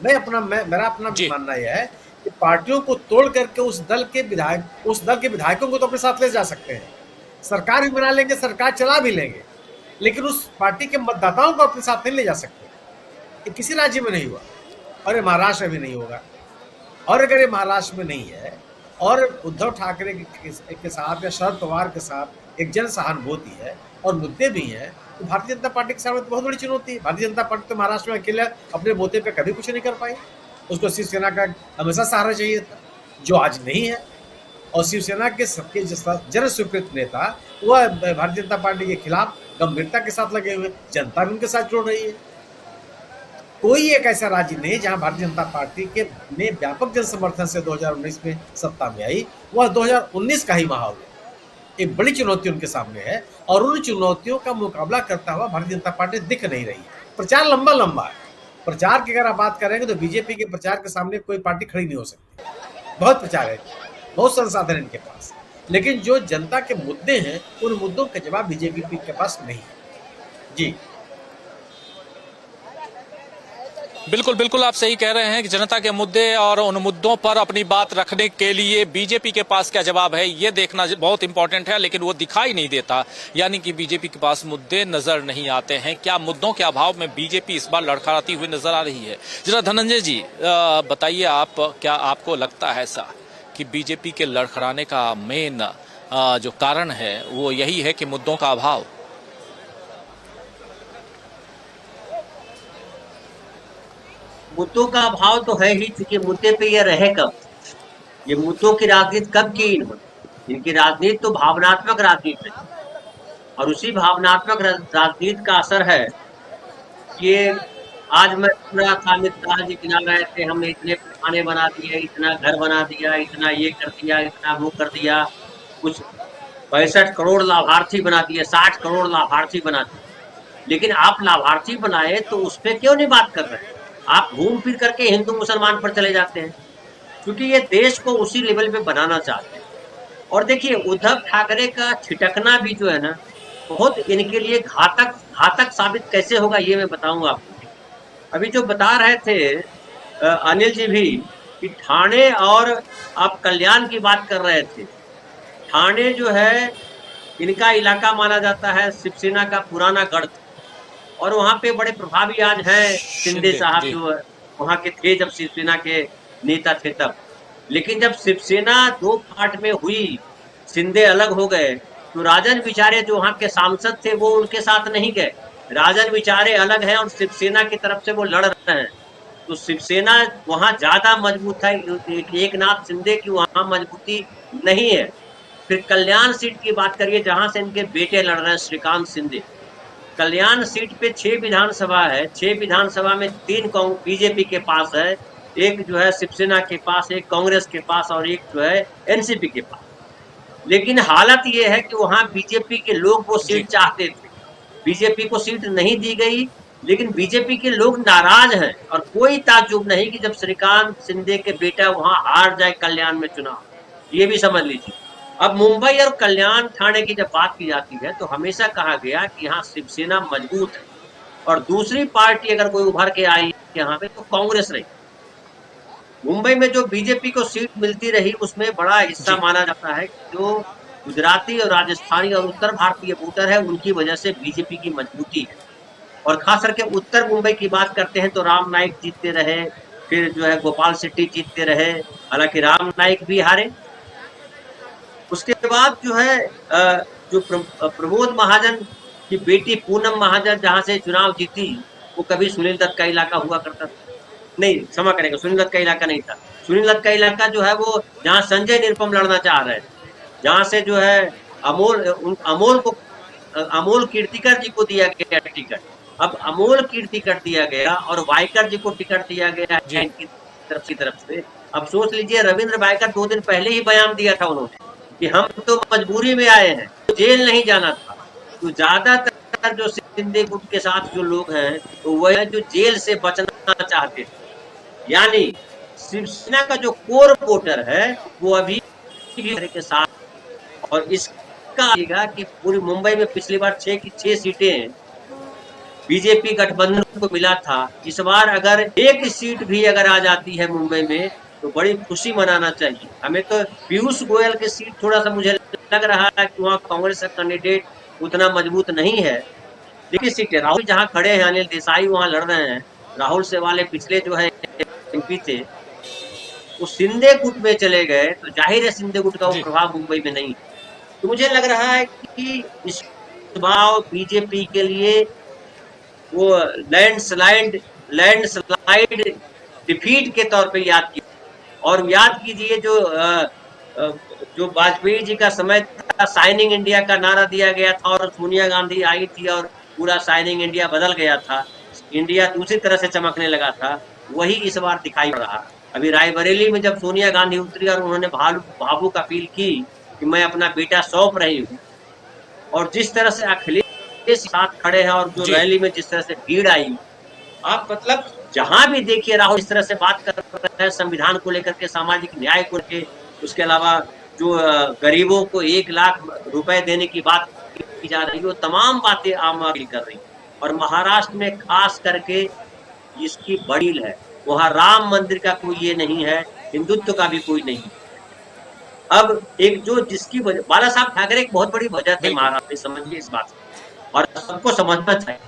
मेरा अपना मानना यह है कि पार्टियों को तोड़ करके उस दल के विधायकों को तो अपने साथ ले जा सकते हैं, सरकार भी बना लेंगे, सरकार चला भी लेंगे, लेकिन उस पार्टी के मतदाताओं को अपने साथ नहीं ले जा सकते। ये किसी राज्य में नहीं हुआ, और ये महाराष्ट्र में नहीं होगा। और अगर ये महाराष्ट्र में नहीं है, और उद्धव ठाकरे के साथ या शरद पवार के साथ एक जन सहानुभूति है और मुद्दे भी हैं, तो भारतीय जनता पार्टी के सामने तो बहुत बड़ी चुनौती है। भारतीय जनता पार्टी तो महाराष्ट्र में अकेले अपने मुद्दे पे कभी कुछ नहीं कर पाई। उसको शिवसेना का हमेशा सहारा चाहिए था, जो आज नहीं है। और शिवसेना के सबके जन स्वीकृत नेता वह भारतीय जनता पार्टी के खिलाफ गंभीरता के साथ लगे हुए, जनता भी उनके साथ जुड़ रही है। कोई एक ऐसा राज्य नहीं जहां भारतीय जनता पार्टी के ने व्यापक जन समर्थन से 2019 में सत्ता में आई, वह 2019 का ही माहौल है। एक बड़ी चुनौती उनके सामने है, और उन चुनौतियों का मुकाबला करता हुआ भारतीय जनता पार्टी दिख नहीं रही है। प्रचार लंबा है। प्रचार की अगर आप बात करेंगे तो बीजेपी के प्रचार के सामने कोई पार्टी खड़ी नहीं हो सकती। बहुत प्रचार है, बहुत संसाधन इनके पास, लेकिन जो जनता के मुद्दे हैं उन मुद्दों का जवाब बीजेपी के पास नहीं है। जी
बिल्कुल बिल्कुल, आप सही कह रहे हैं कि जनता के मुद्दे और उन मुद्दों पर अपनी बात रखने के लिए बीजेपी के पास क्या जवाब है, ये देखना बहुत इंपॉर्टेंट है, लेकिन वो दिखाई नहीं देता। यानी कि बीजेपी के पास मुद्दे नजर नहीं आते हैं। क्या मुद्दों के अभाव में बीजेपी इस बार लड़खड़ाती हुई नजर आ रही है? जरा धनंजय जी बताइए, आप क्या आपको लगता है ऐसा कि बीजेपी के लड़खड़ाने का मेन जो कारण है वो यही है कि मुद्दों का अभाव?
मुद्दों का अभाव तो है ही, क्योंकि मुद्दे पे ये रहे कब? ये मुद्दों की राजनीति कब की इन्होंने? इनकी राजनीति तो भावनात्मक राजनीति है, और उसी भावनात्मक राजनीति का असर है कि आज मैं पूरा कामित जी गिना रहे थे, हमने इतने खाने बना दिए, इतना घर बना दिया, इतना ये कर दिया, इतना वो कर दिया, कुछ 65 करोड़ लाभार्थी बना दिए, 60 करोड़ लाभार्थी बना दिए। लेकिन आप लाभार्थी बनाए तो उस पर क्यों नहीं बात कर रहे हैं? आप घूम फिर करके हिंदू मुसलमान पर चले जाते हैं। क्योंकि ये देश को उसी लेवल पे बनाना चाहते हैं। और देखिए उद्धव ठाकरे का छिटकना भी जो है ना, बहुत इनके लिए घातक साबित कैसे होगा ये मैं बताऊंगा आपको। अभी जो बता रहे थे अनिल जी भी कि ठाणे और आप कल्याण की बात कर रहे थे। ठाणे जो है इनका इलाका माना जाता है शिवसेना का पुराना गढ़, और वहां पे बड़े प्रभावी आज हैं शिंदे साहब, जो वहां के थे जब शिवसेना के नेता थे तब। लेकिन जब शिवसेना 2 पार्ट में हुई, शिंदे अलग हो गए, तो राजन विचारे जो वहां के सांसद थे वो उनके साथ नहीं गए। राजन विचारे अलग हैं और शिवसेना की तरफ से वो लड़ रहे हैं। तो शिवसेना वहां ज्यादा मजबूत है, एक नाथ शिंदे की वहां मजबूती नहीं है। फिर कल्याण सीट की बात करिए जहां से इनके बेटे लड़ रहे हैं श्रीकांत शिंदे। कल्याण सीट पे 6 विधानसभा है, 6 विधानसभा में 3 बीजेपी के पास है, एक जो है शिवसेना के पास, एक कांग्रेस के पास और एक जो है एनसीपी के पास। लेकिन हालत ये है कि वहां बीजेपी के लोग वो सीट चाहते थे, बीजेपी को सीट नहीं दी गई, लेकिन बीजेपी के लोग नाराज हैं। और कोई ताज्जुब नहीं कि जब श्रीकांत शिंदे के बेटा वहां हार जाए कल्याण में चुनाव, ये भी समझ लीजिए। अब मुंबई और कल्याण ठाणे की जब बात की जाती है तो हमेशा कहा गया कि यहाँ शिवसेना मजबूत है, और दूसरी पार्टी अगर कोई उभर के आई यहाँ पे तो कांग्रेस रही। मुंबई में जो बीजेपी को सीट मिलती रही उसमें बड़ा हिस्सा माना जाता है जो गुजराती और राजस्थानी और उत्तर भारतीय वोटर है, उनकी वजह से बीजेपी की मजबूती है। और खास करके उत्तर मुंबई की बात करते हैं तो राम नाईक जीतते रहे, फिर जो है गोपाल शेट्टी जीतते रहे, हालांकि राम नाईक भी हारे। उसके बाद जो है जो प्रमोद महाजन की बेटी पूनम महाजन जहां से चुनाव जीती, वो कभी सुनील दत्त का इलाका हुआ करता था, नहीं क्षमा करेगा, सुनील दत्त का इलाका नहीं था। सुनील दत्त का इलाका जो है वो जहां संजय निरुपम लड़ना चाह रहे थे, जहां से जो है अमोल कीर्तिकर जी को दिया गया टिकट। अब अमोल कीर्तिकर दिया गया और वाइकर जी को टिकट दिया गया इनकी तरफ से। अब सोच लीजिए रविंद्र वाइकर 2 दिन पहले ही बयान दिया था उन्होंने कि हम तो मजबूरी में आए हैं, तो जेल नहीं जाना था। तो ज्यादातर जो शिंदे गुट के साथ जो लोग हैं तो वह है जो जेल से बचना चाहते थे। यानी शिवसेना का जो कोर वोटर है वो अभी के साथ, और इसका कि पूरी मुंबई में पिछली बार 6 की 6 सीटें बीजेपी गठबंधन को मिला था। इस बार अगर एक सीट भी अगर आ जाती है मुंबई में तो बड़ी खुशी मनाना चाहिए हमें। तो पीयूष गोयल की सीट थोड़ा सा मुझे लग रहा है कि वहाँ कांग्रेस का कैंडिडेट उतना मजबूत नहीं है। लेकिन सीटें राहुल जहाँ खड़े हैं, अनिल देसाई वहाँ लड़ रहे हैं, राहुल से वाले पिछले जो है एमपी थे वो शिंदे गुट में चले गए, तो जाहिर है शिंदे गुट का वो प्रभाव मुंबई में नहीं। तो मुझे लग रहा है कि इस चुनाव बीजेपी के लिए वो लैंडस्लाइड डिफीट के तौर पे याद किया। और याद कीजिए जो वाजपेयी जी का समय था, साइनिंग इंडिया का नारा दिया गया था और सोनिया गांधी आई थी और पूरा साइनिंग इंडिया बदल गया था, इंडिया दूसरी तरह से चमकने लगा था, वही इस बार दिखाई पड़ रहा। अभी रायबरेली में जब सोनिया गांधी उतरी और उन्होंने भावुक अपील की कि मैं अपना बेटा सौंप रही हूँ, और जिस तरह से अखिलेश साथ खड़े हैं और जो रैली में जिस तरह से भीड़ आई, आप मतलब जहां भी देखिए राहुल इस तरह से बात कर रहे हैं संविधान को लेकर के, सामाजिक न्याय को लेकर, उसके अलावा जो गरीबों को 1 लाख रुपए देने की बात की जा रही है, वो तमाम बातें आम आदमी कर रही है। और महाराष्ट्र में खास करके इसकी बड़ी है, वहां राम मंदिर का कोई ये नहीं है, हिंदुत्व का भी कोई नहीं। अब एक जो जिसकी वजह बाला साहब ठाकरे एक बहुत बड़ी वजह थी महाराष्ट्र में, समझिए इस बात और सबको समझना चाहिए।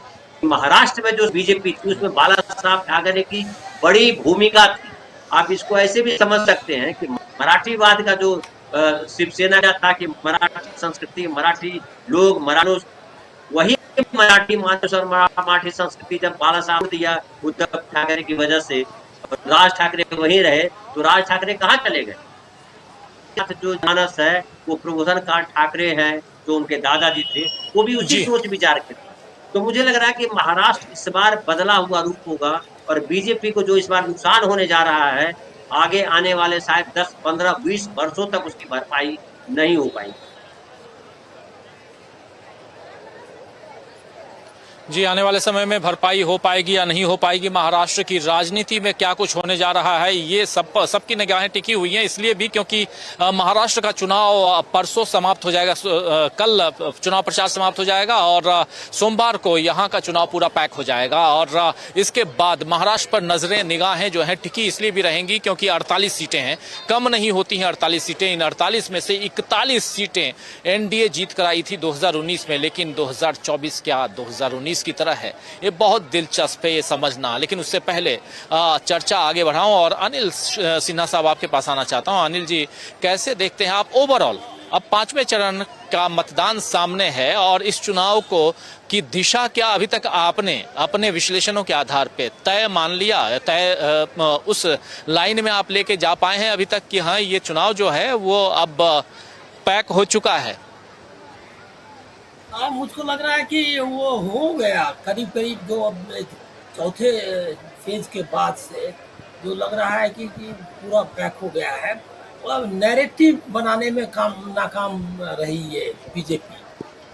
महाराष्ट्र में जो बीजेपी थी उसमें बाला साहब ठाकरे की बड़ी भूमिका थी। आप इसको ऐसे भी समझ सकते हैं कि मराठीवाद का जो शिवसेना का था कि मराठी संस्कृति, मराठी लोग, मराठों, वही मराठी मानस और मराठी संस्कृति जब बाला साहब दिया उद्धव ठाकरे की वजह से, राज ठाकरे वहीं रहे, तो राज ठाकरे कहाँ चले गए? जो मानस है वो प्रबोधन कांत ठाकरे हैं, जो उनके दादाजी थे, वो भी उसी सोच विचार के थे। तो मुझे लग रहा है कि महाराष्ट्र इस बार बदला हुआ रूप होगा, और बीजेपी को जो इस बार नुकसान होने जा रहा है, आगे आने वाले शायद 10, 15, 20 वर्षों तक उसकी भरपाई नहीं हो पाएगी।
जी, आने वाले समय में भरपाई हो पाएगी या नहीं हो पाएगी, महाराष्ट्र की राजनीति में क्या कुछ होने जा रहा है, ये सबकी निगाहें टिकी हुई हैं। इसलिए भी क्योंकि महाराष्ट्र का चुनाव परसों समाप्त हो जाएगा, कल चुनाव प्रचार समाप्त हो जाएगा और सोमवार को यहाँ का चुनाव पूरा पैक हो जाएगा। और इसके बाद महाराष्ट्र पर नजरें निगाहें जो है टिकी इसलिए भी रहेंगी क्योंकि 48 सीटें हैं, कम नहीं होती हैं 48 सीटें। इन 48 में से 41 सीटें एनडीए जीत कर आई थी 2019 में, लेकिन 2024 क्या 2019 की तरह है, ये बहुत दिलचस्प है ये समझना। लेकिन उससे पहले चर्चा आगे बढ़ाऊं और अनिल सिन्हा साहब आपके पास आना चाहता हूं। अनिल जी, कैसे देखते हैं आप ओवरऑल, अब 5वें चरण का मतदान सामने है और इस चुनाव को की दिशा क्या अभी तक आपने अपने विश्लेषणों के आधार पे तय मान लिया, उस लाइन में आप लेके जा पाए हैं अभी तक कि हाँ ये चुनाव जो है वो अब पैक हो चुका है?
मुझको लग रहा है कि वो हो गया करीब करीब, जो अब चौथे फेज के बाद से जो लग रहा है कि पूरा पैक हो गया है। अब नैरेटिव बनाने में नाकाम रही है बीजेपी।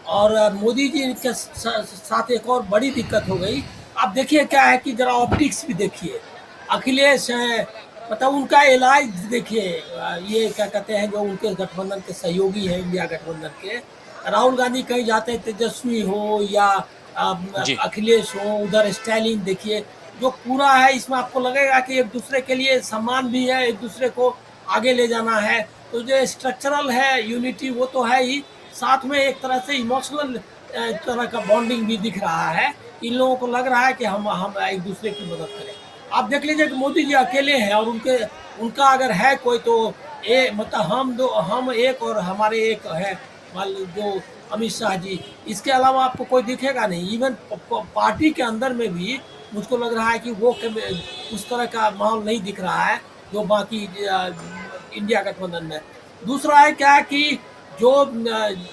और मोदी जी के साथ एक और बड़ी दिक्कत हो गई। आप देखिए क्या है कि जरा ऑप्टिक्स भी देखिए, अखिलेश है, मतलब उनका इलाज देखिए, ये क्या कहते हैं जो उनके गठबंधन के सहयोगी हैं, इंडिया गठबंधन के, राहुल गांधी कहीं जाते तेजस्वी हो या अखिलेश हो, उधर स्टालिन देखिए, जो पूरा है इसमें आपको लगेगा कि एक दूसरे के लिए सम्मान भी है, एक दूसरे को आगे ले जाना है। तो जो स्ट्रक्चरल है यूनिटी वो तो है ही, साथ में एक तरह से इमोशनल तरह का बॉन्डिंग भी दिख रहा है। इन लोगों को लग रहा है कि हम एक दूसरे की मदद करें। आप देख लीजिए कि मोदी जी अकेले हैं और उनका अगर है कोई तो मतलब हम एक और हमारे एक है जो अमित शाह जी, इसके अलावा आपको कोई दिखेगा नहीं। इवन पार्टी के अंदर में भी मुझको लग रहा है कि वो उस तरह का माहौल नहीं दिख रहा है जो बाकी इंडिया गठबंधन में। दूसरा है क्या कि जो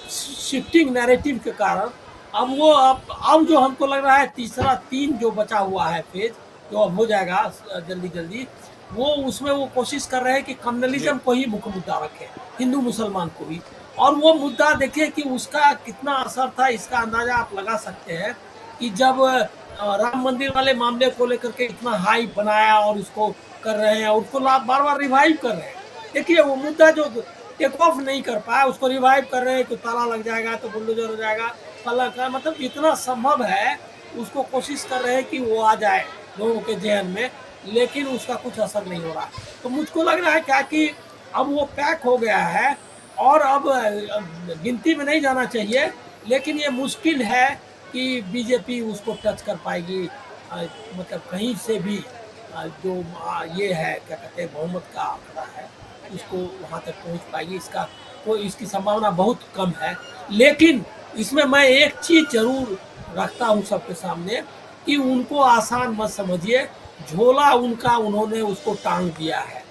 शिफ्टिंग नैरेटिव के कारण अब जो हमको लग रहा है तीसरा 3 जो बचा हुआ है फेज, जो अब हो जाएगा जल्दी, वो उसमें वो कोशिश कर रहे हैं कि कम्युनलिज्म को ही मुख्य मुद्दा रखें, हिंदू मुसलमान को भी। और वो मुद्दा देखिए कि उसका कितना असर था, इसका अंदाजा आप लगा सकते हैं कि जब राम मंदिर वाले मामले को लेकर के इतना हाइप बनाया और उसको कर रहे हैं, उसको बार बार रिवाइव कर रहे हैं। देखिए वो मुद्दा जो टेक ऑफ नहीं कर पाया उसको रिवाइव कर रहे हैं कि ताला लग जाएगा तो बुलडोजर हो जाएगा, फलक है, मतलब जितना संभव है उसको कोशिश कर रहे हैं कि वो आ जाए लोगों के जहन में, लेकिन उसका कुछ असर नहीं हो रहा। तो मुझको लग रहा है क्या कि अब वो पैक हो गया है और अब गिनती में नहीं जाना चाहिए, लेकिन ये मुश्किल है कि बीजेपी उसको टच कर पाएगी, मतलब कहीं से भी जो ये है क्या कहते हैं बहुमत का आंकड़ा है उसको वहाँ तक पहुँच पाएगी, इसकी संभावना बहुत कम है। लेकिन इसमें मैं एक चीज़ जरूर रखता हूँ सबके सामने कि उनको आसान मत समझिए, झोला उन्होंने उसको टांग दिया है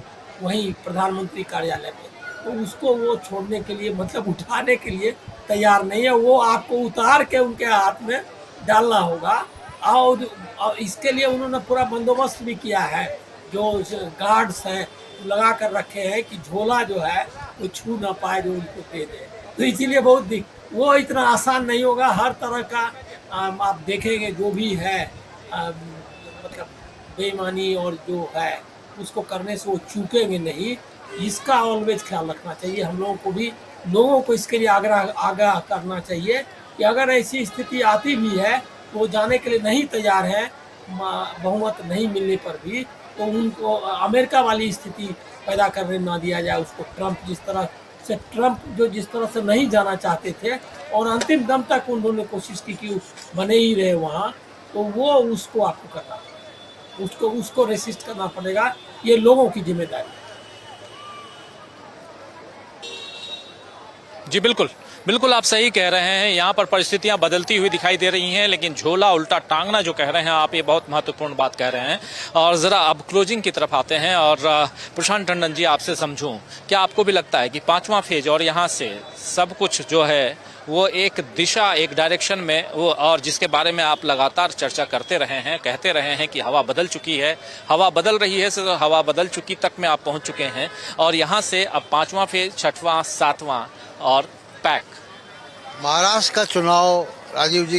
वहीं प्रधानमंत्री कार्यालय में, तो उसको वो छोड़ने के लिए मतलब उठाने के लिए तैयार नहीं है। वो आपको उतार के उनके हाथ में डालना होगा और इसके लिए उन्होंने पूरा बंदोबस्त भी किया है, जो गार्ड्स हैं लगा कर रखे हैं कि झोला जो है वो छू ना पाए जो उनको दे दे। तो इसीलिए वो इतना आसान नहीं होगा। हर तरह का आप देखेंगे जो भी है मतलब बेईमानी और जो है उसको करने से वो चूकेंगे नहीं, इसका ऑलवेज ख्याल रखना चाहिए। हम लोगों को भी लोगों को इसके लिए आगाह करना चाहिए कि अगर ऐसी स्थिति आती भी है तो वो जाने के लिए नहीं तैयार है, बहुमत नहीं मिलने पर भी, तो उनको अमेरिका वाली स्थिति पैदा करने ना दिया जाए उसको। ट्रंप जिस तरह से नहीं जाना चाहते थे और अंतिम दम तक उन्होंने कोशिश की कि बने ही रहे वहाँ, तो वो उसको आपको करना, उसको रेसिस्ट करना पड़ेगा। ये लोगों की जिम्मेदारी है।
जी बिल्कुल आप सही कह रहे हैं। यहाँ पर परिस्थितियां बदलती हुई दिखाई दे रही हैं, लेकिन झोला उल्टा टांगना जो कह रहे हैं आप, ये बहुत महत्वपूर्ण बात कह रहे हैं। और जरा अब क्लोजिंग की तरफ आते हैं और प्रशांत टंडन जी आपसे समझूं, क्या आपको भी लगता है कि 5वां फेज और यहाँ से सब कुछ जो है वो एक दिशा, एक डायरेक्शन में वो, और जिसके बारे में आप लगातार चर्चा करते रहे हैं, कहते रहे हैं कि हवा बदल चुकी है, हवा बदल रही है, तो हवा बदल चुकी तक में आप पहुंच चुके हैं और यहाँ से अब 5वां फेज, 6वां, 7वां और पैक?
महाराष्ट्र का चुनाव राजीव जी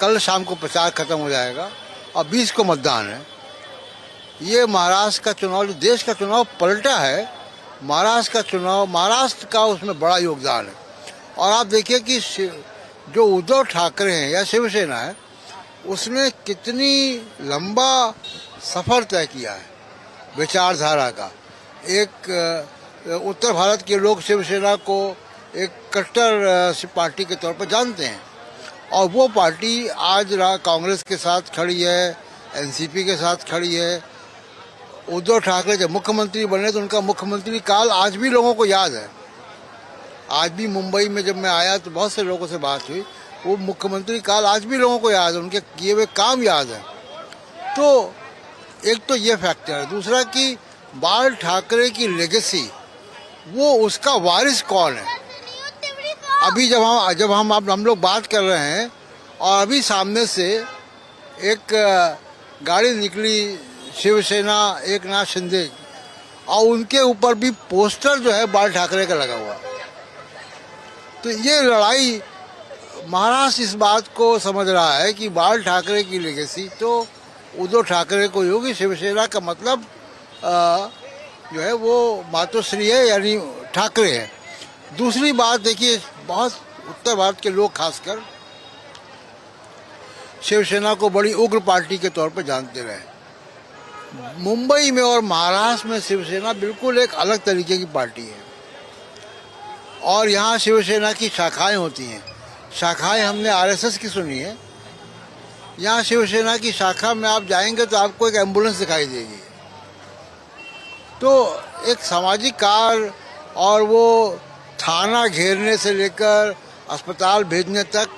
कल शाम को प्रचार खत्म हो जाएगा और 20 को मतदान है। ये महाराष्ट्र का चुनाव, जो देश का चुनाव पलटा है, महाराष्ट्र का चुनाव, महाराष्ट्र का उसमें बड़ा योगदान है। और आप देखिए कि जो उद्धव ठाकरे हैं या शिवसेना है, उसने कितनी लंबा सफर तय किया है विचारधारा का। एक उत्तर भारत के लोग शिवसेना को एक कट्टर पार्टी के तौर पर जानते हैं और वो पार्टी आज कांग्रेस के साथ खड़ी है, एनसीपी के साथ खड़ी है। उद्धव ठाकरे जब मुख्यमंत्री बने तो उनका मुख्यमंत्री काल आज भी लोगों को याद है। आज भी मुंबई में जब मैं आया तो बहुत से लोगों से बात हुई, वो मुख्यमंत्री काल आज भी लोगों को याद है, उनके किए हुए काम याद है। तो एक तो ये फैक्टर है। दूसरा कि बाल ठाकरे की लेगेसी, वो उसका वारिस कौन है। अभी जब हम लोग बात कर रहे हैं और अभी सामने से एक गाड़ी निकली शिवसेना एक नाथ शिंदे और उनके ऊपर भी पोस्टर जो है बाल ठाकरे का लगा हुआ। तो ये लड़ाई, महाराष्ट्र इस बात को समझ रहा है कि बाल ठाकरे की लेगेसी तो उद्धव ठाकरे को ही होगी। शिवसेना का मतलब जो है वो मातोश्री है, यानी ठाकरे है। दूसरी बात देखिए, बहुत उत्तर भारत के लोग खासकर शिवसेना को बड़ी उग्र पार्टी के तौर पर जानते रहे। मुंबई में और महाराष्ट्र में शिवसेना बिल्कुल एक अलग तरीके की पार्टी है और यहाँ शिवसेना की शाखाएं होती हैं। शाखाएं हमने आरएसएस की सुनी है, यहाँ शिवसेना की शाखा में आप जाएंगे तो आपको एक एम्बुलेंस दिखाई देगी। तो एक सामाजिक कार्य और वो थाना घेरने से लेकर अस्पताल भेजने तक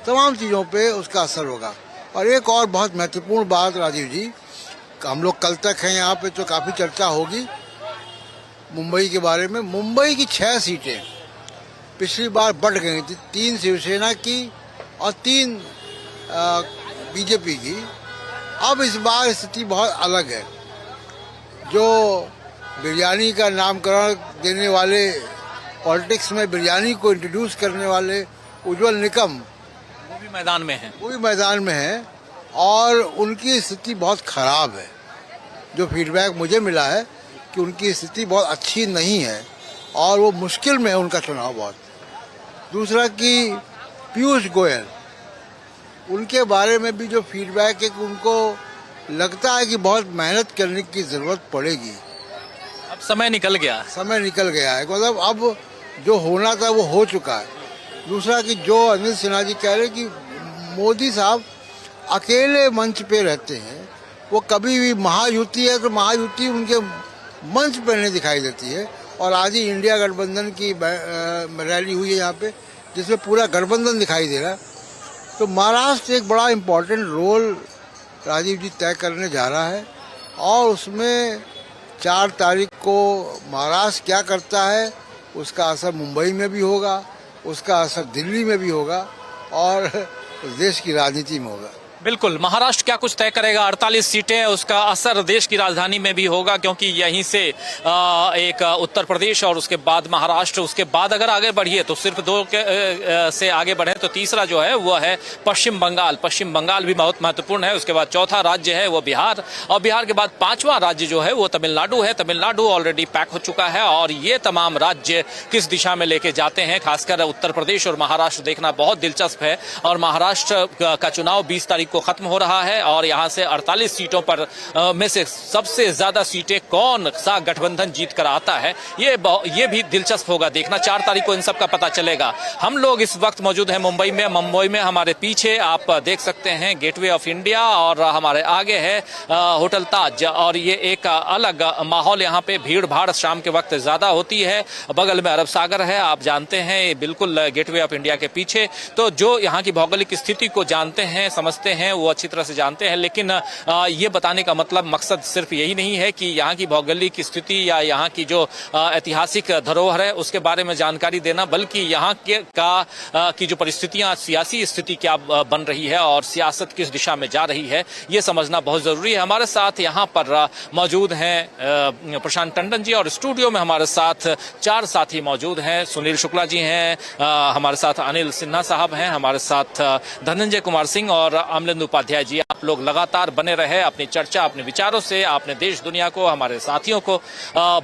तमाम चीज़ों पे उसका असर होगा। और एक और बहुत महत्वपूर्ण बात राजीव जी, हम लोग कल तक हैं यहाँ पे तो काफ़ी चर्चा होगी मुंबई के बारे में। मुंबई की 6 सीटें पिछली बार बढ़ गई थी, 3 शिवसेना की और 3 बीजेपी की। अब इस बार स्थिति बहुत अलग है। जो बिरयानी का नामकरण देने वाले, पॉलिटिक्स में बिरयानी को इंट्रोड्यूस करने वाले उज्जवल निकम,
वो भी मैदान में है और उनकी स्थिति बहुत खराब है। जो फीडबैक मुझे मिला है कि उनकी स्थिति बहुत अच्छी नहीं है और वो मुश्किल में है उनका चुनाव बहुत। दूसरा कि पीयूष गोयल, उनके बारे में भी जो फीडबैक है कि उनको लगता है कि बहुत मेहनत करने की ज़रूरत पड़ेगी। अब समय निकल गया
है, मतलब अब जो होना था वो हो चुका है। दूसरा कि जो अनिल सिन्हा जी कह रहे कि मोदी साहब अकेले मंच पे रहते हैं, वो कभी भी महायुति है तो महायुति उनके मंच पे नहीं दिखाई देती है। और आज ही इंडिया गठबंधन की रैली हुई है यहाँ पे, जिसमें पूरा गठबंधन दिखाई दे रहा है। तो महाराष्ट्र एक बड़ा इम्पोर्टेंट रोल राजीव जी तय करने जा रहा है और उसमें 4 तारीख को महाराष्ट्र क्या करता है उसका असर मुंबई में भी होगा, उसका असर दिल्ली में भी होगा और देश की राजनीति में होगा।
बिल्कुल, महाराष्ट्र क्या कुछ तय करेगा। 48 सीटें, उसका असर देश की राजधानी में भी होगा क्योंकि यहीं से एक उत्तर प्रदेश और उसके बाद महाराष्ट्र, उसके बाद अगर आगे बढ़िए तो सिर्फ 2 से आगे बढ़े तो तीसरा जो है वो है पश्चिम बंगाल। पश्चिम बंगाल भी बहुत महत्वपूर्ण है। उसके बाद चौथा राज्य है वो बिहार और बिहार के बाद 5वां राज्य जो है वो तमिलनाडु है। तमिलनाडु ऑलरेडी पैक हो चुका है और ये तमाम राज्य किस दिशा में लेके जाते हैं, खासकर उत्तर प्रदेश और महाराष्ट्र देखना बहुत दिलचस्प है। और महाराष्ट्र का चुनाव 20 तारीख को खत्म हो रहा है और यहां से 48 सीटों पर में से सबसे ज्यादा सीटें कौन सा गठबंधन जीत कर आता है, ये भी दिलचस्प होगा देखना। 4 तारीख को इन सब का पता चलेगा। हम लोग इस वक्त मौजूद हैं मुंबई में। मुंबई में हमारे पीछे आप देख सकते हैं गेटवे ऑफ इंडिया और हमारे आगे है होटल ताज और ये एक अलग माहौल, यहाँ पे भीड़ भाड़ शाम के वक्त ज्यादा होती है। बगल में अरब सागर है, आप जानते हैं, बिल्कुल गेटवे ऑफ इंडिया के पीछे। तो जो यहाँ की भौगोलिक स्थिति को जानते हैं, समझते हैं वो अच्छी तरह से जानते हैं, लेकिन ये बताने का मतलब मकसद सिर्फ यही नहीं है कि यहाँ की भौगोलिक स्थिति या यहाँ की जो ऐतिहासिक धरोहर है उसके बारे में जानकारी देना, बल्कि यहाँ की जो परिस्थितियां, सियासी स्थिति क्या बन रही है और सियासत किस दिशा में जा रही है, ये समझना बहुत जरूरी है। हमारे साथ यहाँ पर मौजूद हैं प्रशांत टंडन जी और स्टूडियो में हमारे साथ 4 साथी मौजूद हैं। सुनील शुक्ला जी हैं, हमारे साथ अनिल सिन्हा साहब हैं, हमारे साथ धनंजय कुमार सिंह और अमलेंदु उपाध्याय जी। आप लोग लगातार बने रहे अपनी चर्चा, अपने विचारों से आपने देश दुनिया को, हमारे साथियों को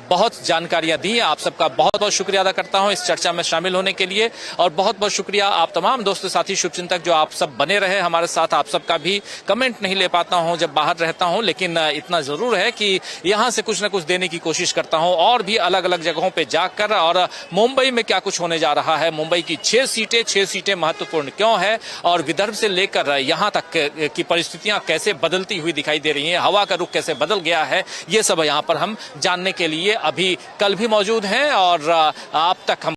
बहुत जानकारियां दी। आप सबका बहुत बहुत शुक्रिया अदा करता हूं इस चर्चा में शामिल होने के लिए, और बहुत बहुत शुक्रिया आप तमाम दोस्त साथी शुभचिंतक जो आप सब बने रहे हमारे साथ। आप सबका भी कमेंट नहीं ले पाता हूं जब बाहर रहता हूं, लेकिन इतना जरूर है कि यहां से कुछ न कुछ देने की कोशिश करता हूं, और भी अलग अलग जगहों पे जाकर। और मुंबई में क्या कुछ होने जा रहा है, मुंबई की 6 सीटें महत्वपूर्ण क्यों है, और विदर्भ से लेकर यहां तक की परिस्थितियां कैसे बदलती हुई दिखाई दे रही हैं, हवा का रुख कैसे बदल गया है, ये सब यहां पर हम जानने के लिए अभी कल भी मौजूद हैं और आप तक हम